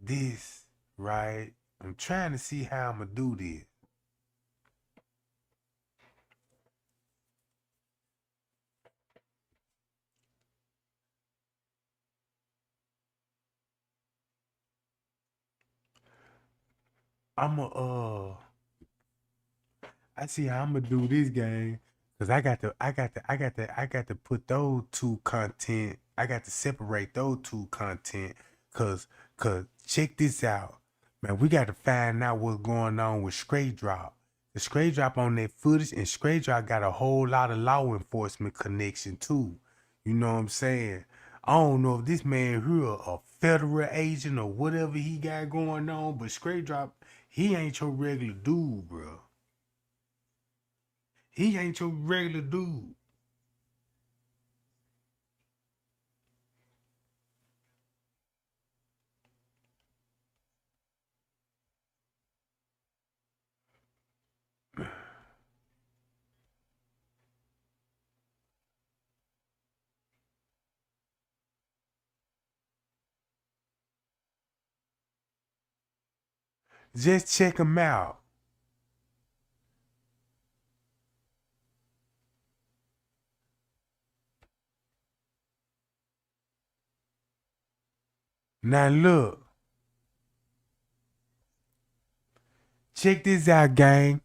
this, right? I'm trying to see how I'm gonna do this. I see how I'm gonna do this, gang. Cause I got to put those two content. I got to separate those two content. Cause check this out, man. We got to find out what's going on with Straight Drop. The Straight Drop on that footage, and Straight Drop got a whole lot of law enforcement connection too. You know what I'm saying? I don't know if this man here a federal agent or whatever he got going on, but Straight Drop, he ain't your regular dude, bro. He ain't your regular dude. Just check him out. Now look. Check this out, gang.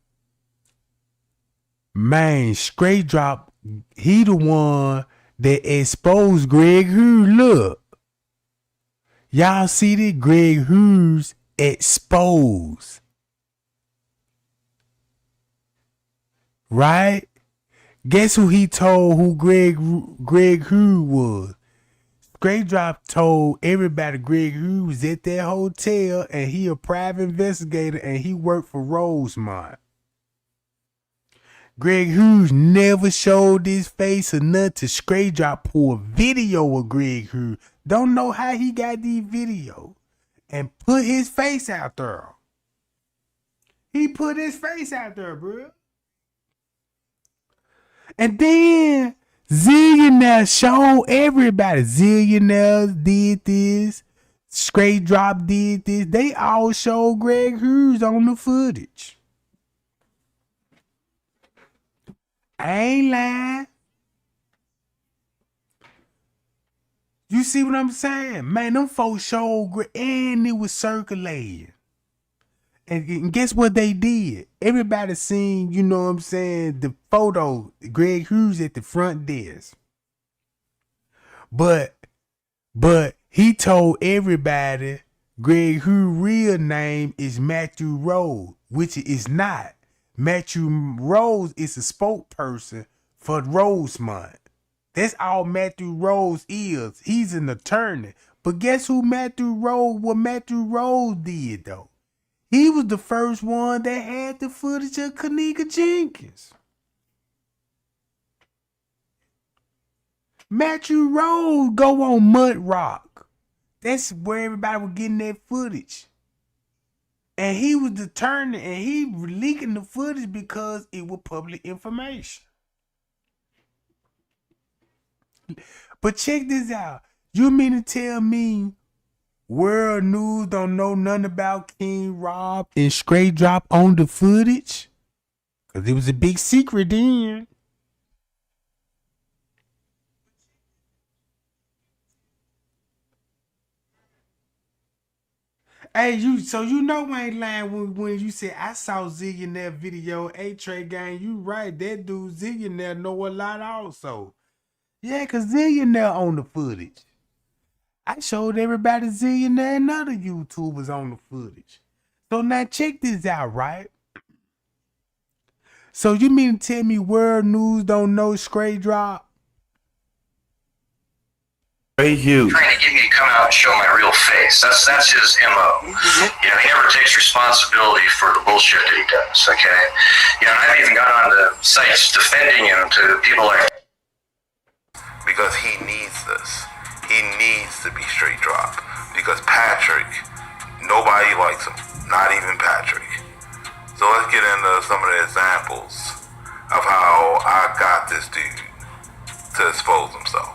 Man, Straight Drop, he the one that exposed Greg Hughes. Look. Y'all see that? Greg Hughes exposed. Right? Guess who he told who Greg Hughes was? Straight Drop told everybody Greg Hughes was at that hotel and he a private investigator and he worked for Rosemont. Greg Hughes never showed his face or nothing to Straight Drop pour a video of Greg Hughes. Don't know how he got these videos and put his face out there. He put his face out there, bro. And then Zillionaire showed everybody. Zillionaire did this. Straight Drop did this. They all showed Greg Hughes on the footage. I ain't lying. You see what I'm saying? Man, them folks showed Greg, and it was circulating. And guess what they did? Everybody seen, you know what I'm saying, the photo, Greg Hughes at the front desk. But he told everybody Greg Hughes' real name is Matthew Rose, which it is not. Matthew Rose is a spokesperson for Rosemont. That's all Matthew Rose is. He's an attorney. But guess who what Matthew Rose did though? He was the first one that had the footage of Kenneka Jenkins. Matthew Rose go on Mud Rock. That's where everybody was getting that footage. And he was the attorney and he leaking the footage because it was public information. But check this out. You mean to tell me World News don't know nothing about King Rob and Straight Drop on the footage? Because it was a big secret then. Hey, so you know I ain't lying when you said I saw Zillionaire video. Hey, Trey Gang, you right. That dude Zillionaire know a lot also. Yeah, because Zillionaire on the footage. I showed everybody Zillionaire and other YouTubers on the footage. So now check this out, right? So you mean to tell me World News don't know Straight Drop? Straight Hughes. Trying to get me to come out and show my real face. That's his MO. You know, he never takes responsibility for the bullshit that he does, okay? You know, and I've even gone on the sites defending him to people like... Because he needs this. He needs to be Straight Drop. Because Patrick, nobody likes him. Not even Patrick. So let's get into some of the examples of how I got this dude to expose himself.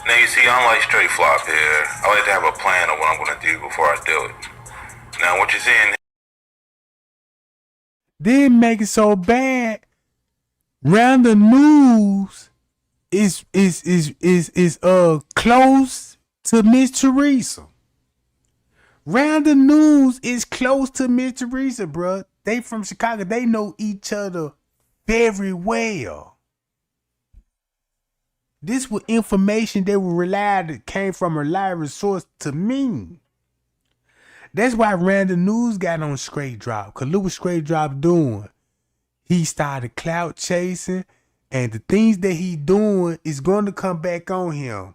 Now you see, unlike Straight Flop here, I like to have a plan of what I'm going to do before I do it. Now what you're seeing... Didn't make it so bad. Round the News is close to Miss Teresa. Round the News is close to Miss Teresa, bruh. They from Chicago. They know each other very well. This was information they were relied that came from a reliable source to me. That's why Random News got on Straight Drop. Cause look what Straight Drop doing. He started clout chasing, and the things that he doing is going to come back on him.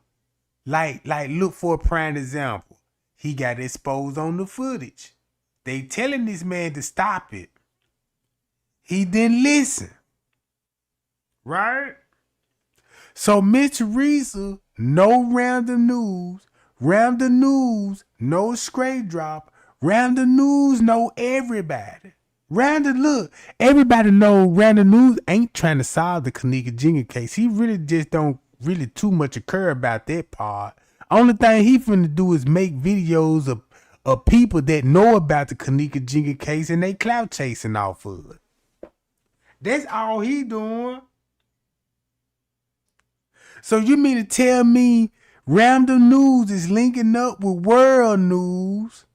Like look for a prime example. He got exposed on the footage. They telling this man to stop it. He didn't listen. Right? So Miss Teresa, no Random News, no Straight Drop, Random News know everybody. Look, everybody know Random News ain't trying to solve the Kenneka Jenkins case. He really just don't really too much occur about that part. Only thing he finna do is make videos of people that know about the Kenneka Jenkins case and they clout chasing off of it. That's all he doing. So you mean to tell me Random News is linking up with World News?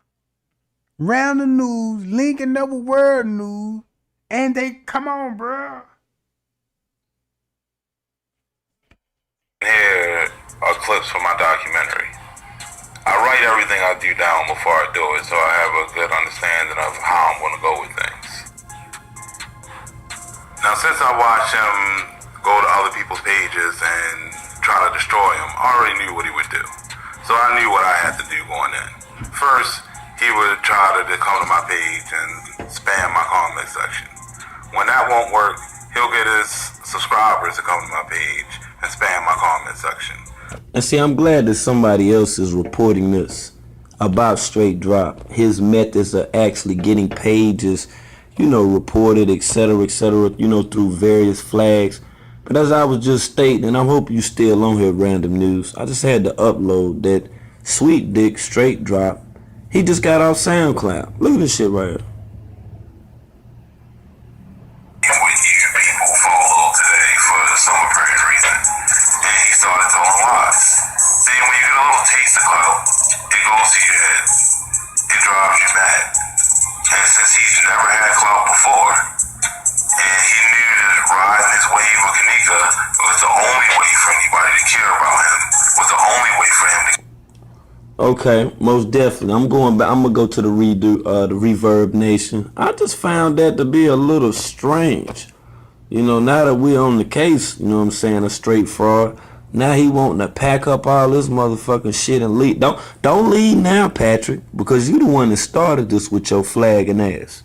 Random News linking up with World News, and they come on, bro. Here are clips from my documentary. I write everything I do down before I do it, so I have a good understanding of how I'm going to go with things. Now, since I watched him go to other people's pages and try to destroy him, I already knew what he would do. So I knew what I had to do going in. First, he would try to come to my page and spam my comment section. When that won't work, he'll get his subscribers to come to my page and spam my comment section. And see, I'm glad that somebody else is reporting this about Straight Drop. His methods of actually getting pages, reported, etc., through various flags. But as I was just stating, and I hope you still on here, Random News, I just had to upload that Sweet Dick Straight Drop. He just got off SoundCloud. Look at this shit right here. With you people follow today for some apparent reason, and he started telling lies. See, when you get a little taste of clout, it goes to your head. It drives you mad. And since he's never had clout before, and he knew that riding his wave of Kenneka was the only way for anybody to care about him, was the only way for him to. Okay, most definitely. I'm going back. I'm gonna go to the Reverb Nation. I just found that to be a little strange. Now that we're on the case, a straight fraud. Now he wanting to pack up all this motherfucking shit and leave. Don't leave now, Patrick, because you the one that started this with your flagging ass.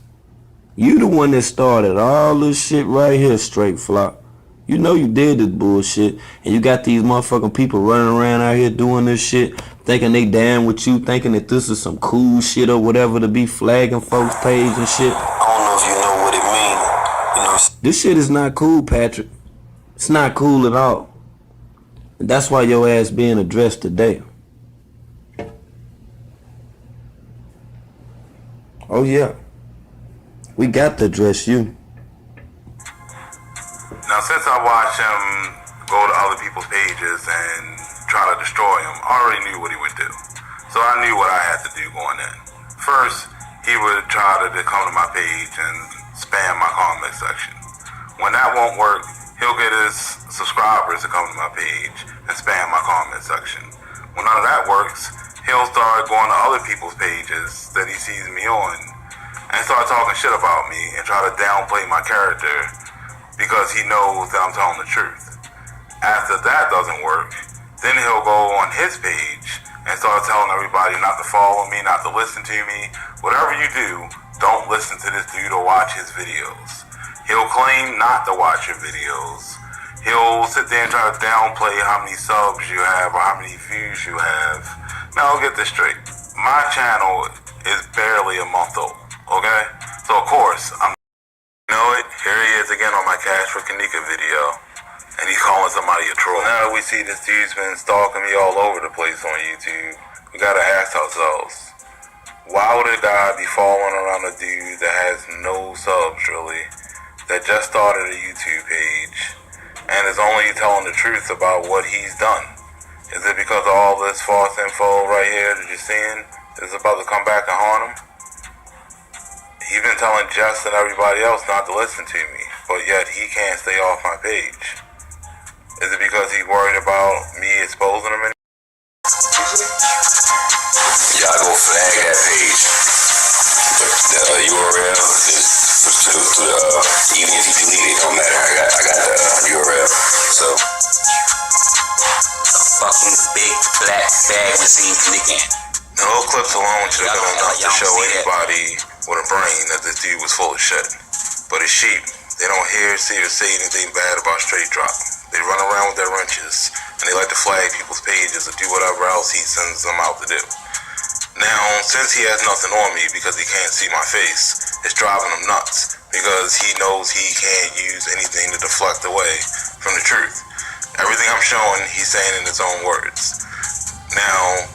You the one that started all this shit right here, Straight Flop. You know you did this bullshit, and you got these motherfucking people running around out here doing this shit, thinking they down with you, thinking that this is some cool shit or whatever to be flagging folks' page and shit. I don't know if you know what it means. This shit is not cool, Patrick. It's not cool at all. And that's why your ass being addressed today. Oh yeah. We got to address you. Now, since I watched him go to other people's pages and try to destroy him, I already knew what he would do. So I knew what I had to do going in. First, he would try to come to my page and spam my comment section. When that won't work, he'll get his subscribers to come to my page and spam my comment section. When none of that works, he'll start going to other people's pages that he sees me on and start talking shit about me and try to downplay my character because he knows that I'm telling the truth. After that doesn't work, then he'll go on his page and start telling everybody not to follow me, not to listen to me. Whatever you do, don't listen to this dude or watch his videos. He'll claim not to watch your videos. He'll sit there and try to downplay how many subs you have or how many views you have. Now, I'll get this straight. My channel is barely a month old, okay? So, of course, you know it, here he is again on my Cash for Kenneka video, and he's calling somebody a troll. Now that we see this dude's been stalking me all over the place on YouTube, we gotta ask ourselves, why would a guy be following around a dude that has no subs, really, that just started a YouTube page, and is only telling the truth about what he's done? Is it because of all this false info right here that you're seeing is about to come back and haunt him? He's been telling Jess and everybody else not to listen to me, but yet he can't stay off my page. Is it because he's worried about me exposing him? Y'all go flag that page. The URL is even if you delete it, don't matter. I got the URL. So fucking big black bag machine Kenneka. Those clips alone should have been enough to show anybody with a brain that this dude was full of shit. But it's sheep. They don't hear, see, or say anything bad about straight drop. They run around with their wrenches, and they like to flag people's pages or do whatever else he sends them out to do. Now, since he has nothing on me because he can't see my face, it's driving him nuts because he knows he can't use anything to deflect away from the truth. Everything I'm showing, he's saying in his own words. Now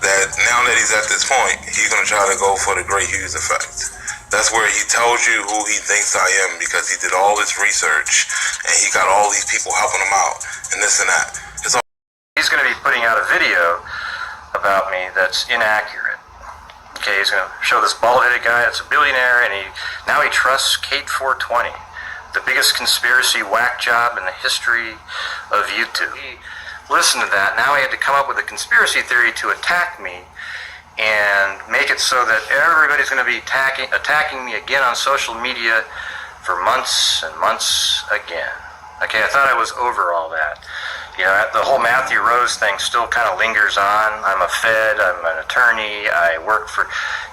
that he's at this point, he's gonna try to go for the Grey Hughes effect. That's where he tells you who he thinks I am because he did all this research and he got all these people helping him out and this and that. He's going to be putting out a video about me that's inaccurate. Okay, he's going to show this bald-headed guy that's a billionaire, and now he trusts Kate 420, the biggest conspiracy whack job in the history of YouTube. Listen to that. Now he had to come up with a conspiracy theory to attack me and make it so that everybody's going to be attacking me again on social media for months and months again. Okay, I thought I was over all that. You know, the whole Matthew Rose thing still kind of lingers on. I'm a Fed, I'm an attorney, I work for,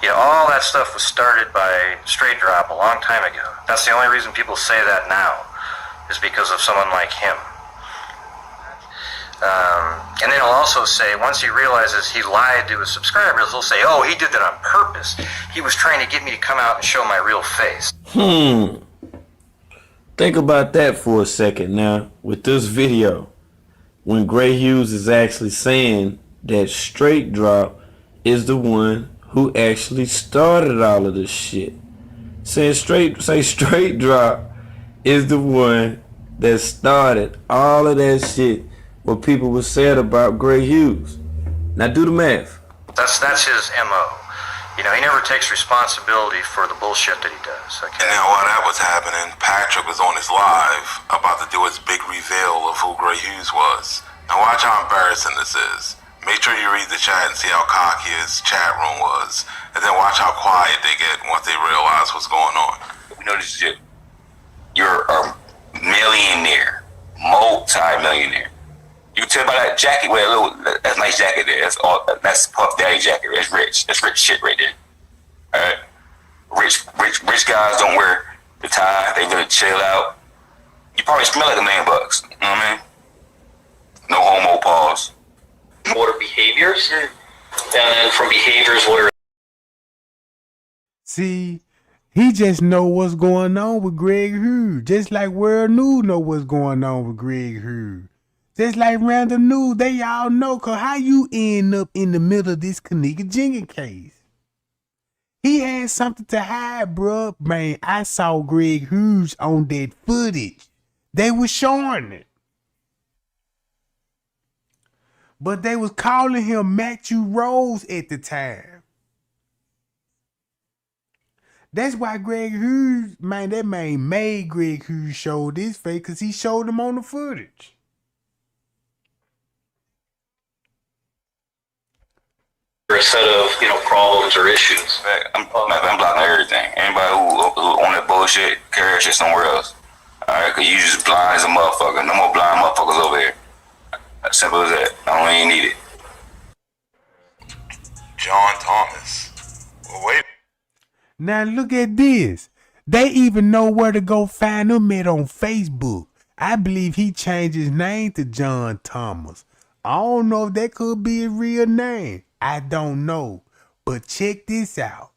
all that stuff was started by Straight Drop a long time ago. That's the only reason people say that now, is because of someone like him. And then he'll also say, once he realizes he lied to his subscribers, he'll say, oh, he did that on purpose. He was trying to get me to come out and show my real face. Think about that for a second now. With this video, when Grey Hughes is actually saying that Straight Drop is the one who actually started all of this shit. Say Straight Drop is the one that started all of that shit what people were said about Grey Hughes. Now do the math. That's his MO. He never takes responsibility for the bullshit that he does. Okay? And now while that was happening, Patrick was on his live about to do his big reveal of who Grey Hughes was. Now watch how embarrassing this is. Make sure you read the chat and see how cocky his chat room was. And then watch how quiet they get once they realize what's going on. We know this shit. You're a millionaire, multi-millionaire. You can tell by that jacket, that's a nice jacket there. That's Puff Daddy jacket. That's rich. That's rich shit right there. All right. Rich guys don't wear the tie. They gonna chill out. You probably smell like $1 million. You know what I mean? No homo pause. What are behaviors? And then from behaviors, what are... See, he just know what's going on with Greg Hughes. Just like World News know what's going on with Greg Hughes. Just like Random News, they all know. Cause how you end up in the middle of this Kenneka Jenkins case? He had something to hide, bruh. Man, I saw Greg Hughes on that footage. They were showing it. But they was calling him Matthew Rose at the time. That's why Greg Hughes, man, that man made Greg Hughes show this fake because he showed him on the footage. a set of problems or issues. I'm blocking everything. Anybody who on that bullshit, carry that shit somewhere else. Alright, cause you just blind as a motherfucker. No more blind motherfuckers over here. As simple as that. I don't even need it. John Thomas. Well, wait. Now look at this. They even know where to go find him at on Facebook. I believe he changed his name to John Thomas. I don't know if that could be a real name. I don't know. But check this out.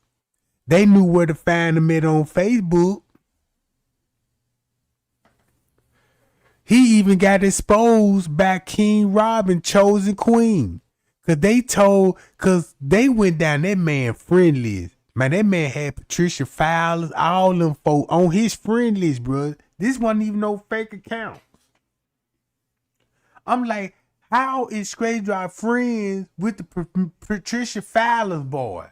They knew where to find him at on Facebook. He even got exposed by King Robin, Chosen Queen. Cause they went down that man friend list. Man, that man had Patricia Fowler, all them folk on his friend list, bro. This wasn't even no fake account. I'm like, how is Straight Drop friends with the Patricia Fowler's boy?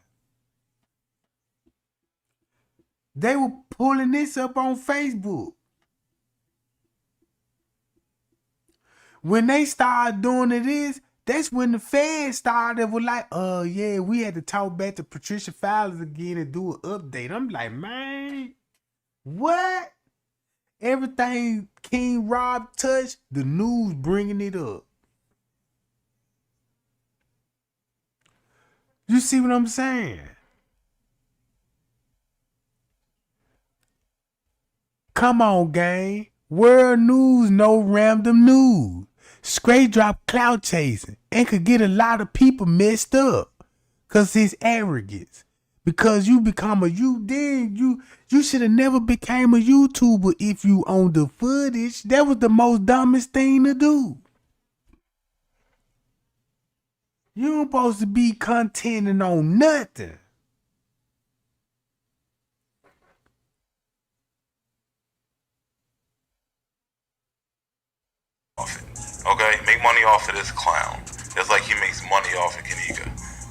They were pulling this up on Facebook. When they started doing this, that's when the feds started with like, yeah, we had to talk back to Patricia Fowler again and do an update. I'm like, man, what? Everything King Rob touched, the news bringing it up. You see what I'm saying? Come on, gang. World news, no random news. Straight drop clout chasing and could get a lot of people messed up. Cause his arrogance. Because you become you should have never became a YouTuber if you owned the footage. That was the most dumbest thing to do. You ain't supposed to be contenting on nothing. Okay, make money off of this clown. Just like he makes money off of Kenneka.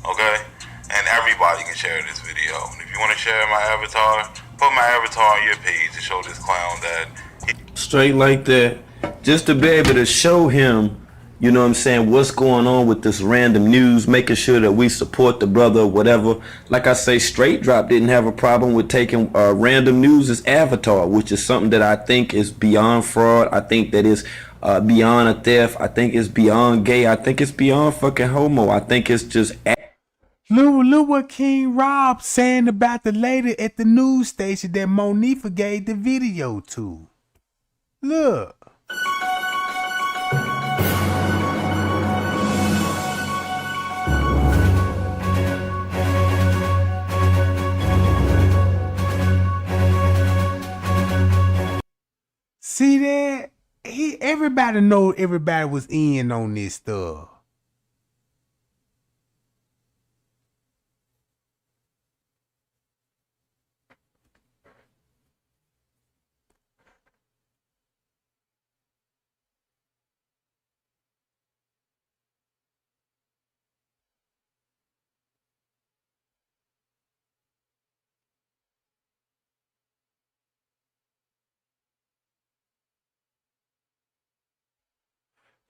Okay? And everybody can share this video. And if you want to share my avatar, put my avatar on your page to show this clown that he Straight like that. Just to be able to show him, you know what I'm saying, what's going on with this random news, making sure that we support the brother or whatever. Like I say, Straight Drop didn't have a problem with taking random news as avatar, which is something that I think is beyond fraud. I think that is beyond a theft. I think it's beyond gay. I think it's beyond fucking homo. I think it's just... Look what King Rob saying about the lady at the news station that Monifa gave the video to. Look. See that? Everybody know everybody was in on this stuff.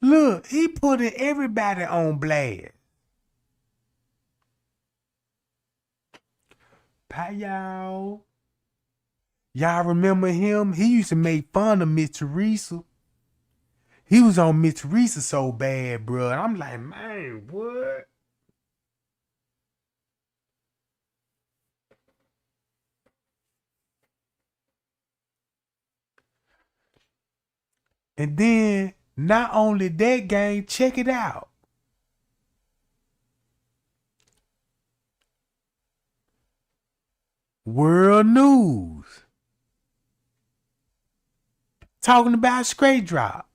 Look, he putting everybody on blast. Pie y'all. Y'all remember him? He used to make fun of Miss Teresa. He was on Miss Teresa so bad, bro. I'm like, man, what? And then, not only that, gang, check it out. World News. Talking about Straight Drop.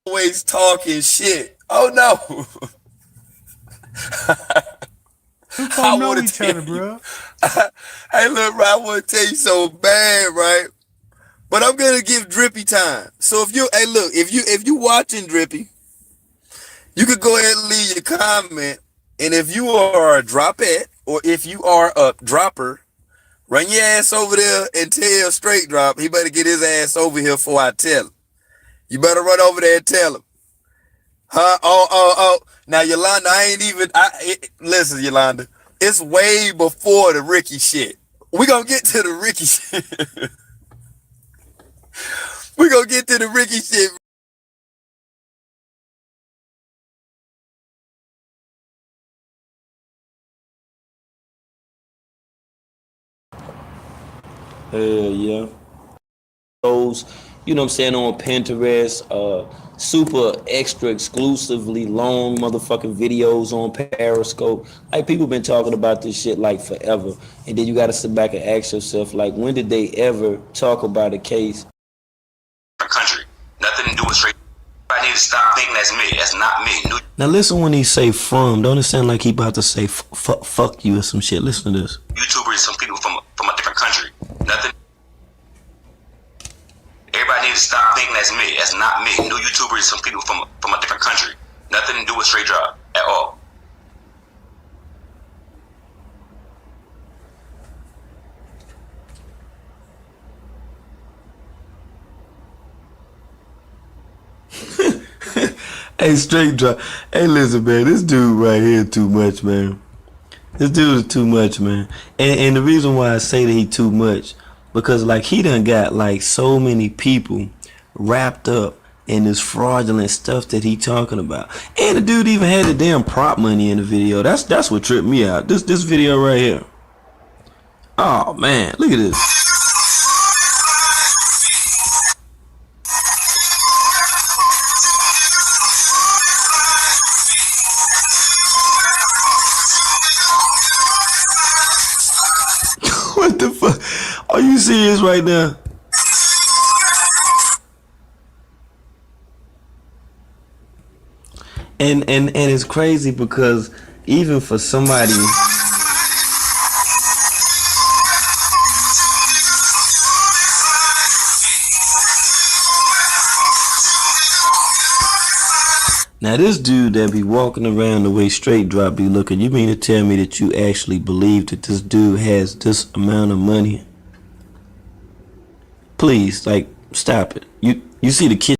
Always talking shit. Oh no. We don't know each other, bro. Hey, look, bro, I want to tell you so bad, right? But I'm gonna give Drippy time. So if you watching Drippy, you could go ahead and leave your comment. And if you are a dropette or if you are a dropper, run your ass over there and tell Straight Drop he better get his ass over here before I tell him. You better run over there and tell him. Huh? Oh. Now, Yolanda, listen, Yolanda. It's way before the Ricky shit. We gonna get to the Ricky shit. We gonna get to the Ricky shit. Hell yeah. Those, you know what I'm saying, on Pinterest, super extra exclusively long motherfucking videos on Periscope. Like, people been talking about this shit like forever. And then you gotta sit back and ask yourself, like, when did they ever talk about a case? Country. Nothing to do with Straight. I need to stop thinking that's me. That's not me. Now listen when he say from. Don't it sound like he about to say fuck you or some shit? Listen to this. YouTubers, some people from a different country. Nothing. Everybody needs to stop thinking that's me. That's not me. New YouTubers, some people from a different country. Nothing to do with Straight Drop at all. Hey, straight drop. Hey, listen, man. This dude right here too much, man. This dude is too much, man. And the reason why I say that he too much, because like he done got like so many people wrapped up in this fraudulent stuff that he talking about. And the dude even had the damn prop money in the video. That's what tripped me out. This video right here. Oh man, look at this. What the fuck? Are you serious right now? And it's crazy because even for somebody now, this dude that be walking around the way straight drop be looking, you mean to tell me that you actually believe that this dude has this amount of money? Please, like, stop it. You see the kid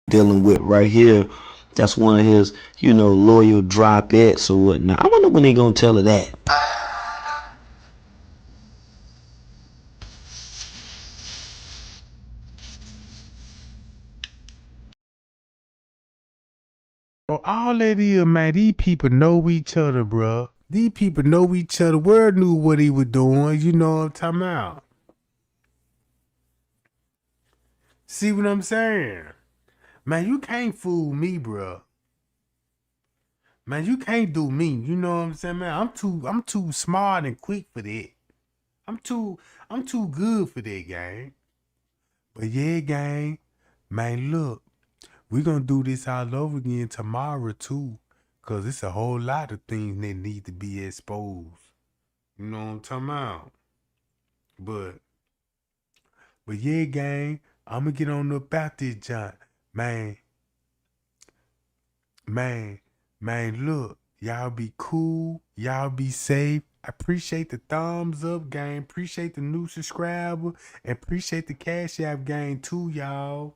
dealing with right here, that's one of his, loyal dropettes or whatnot. I wonder when they gonna tell her that. Well, all that is, man, these people know each other, bruh. These people know each other. Word knew what he was doing. You know what I'm talking about. See what I'm saying? Man, you can't fool me, bruh. Man, you can't do me. You know what I'm saying, man? I'm too smart and quick for that. I'm too good for that, gang. But yeah, gang, man, look, we gonna do this all over again tomorrow too. Cause it's a whole lot of things that need to be exposed. You know what I'm talking about? But yeah, gang, I'ma get on about this John. Man, look, y'all be cool, y'all be safe. I appreciate the thumbs up, gang. Appreciate the new subscriber. And appreciate the Cash App, gang, too, y'all.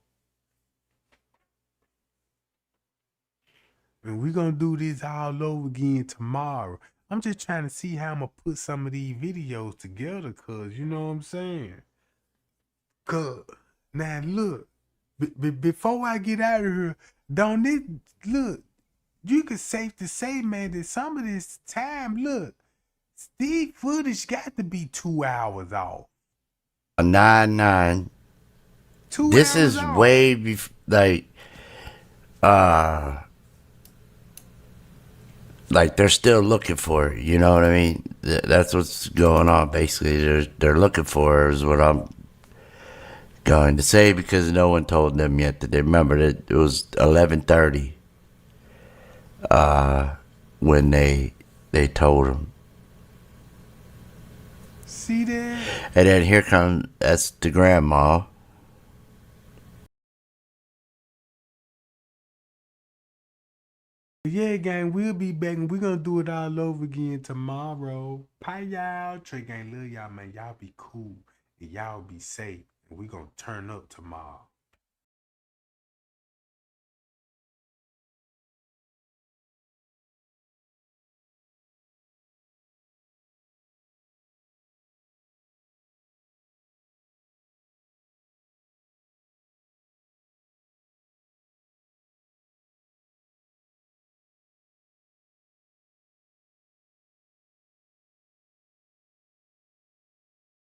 And we gonna do this all over again tomorrow. I'm just trying to see how I'm gonna put some of these videos together, cause you know what I'm saying. Cause now look, before I get out of here, don't it look? You can safe to say, man, that some of this time, look, Steve footage got to be 2 hours off. 9-9. 2 This hours is off. way before, like they're still looking for her, you know what I mean? That's what's going on, basically. They're looking for her is what I'm going to say, because no one told them yet that they remember that it was 11:30 when they told them. See that? And then here comes, that's the grandma. Yeah, gang, we'll be back and we're gonna do it all over again tomorrow. Bye, y'all. Trey gang, love y'all, man. Y'all be cool and y'all be safe. And we gonna turn up tomorrow.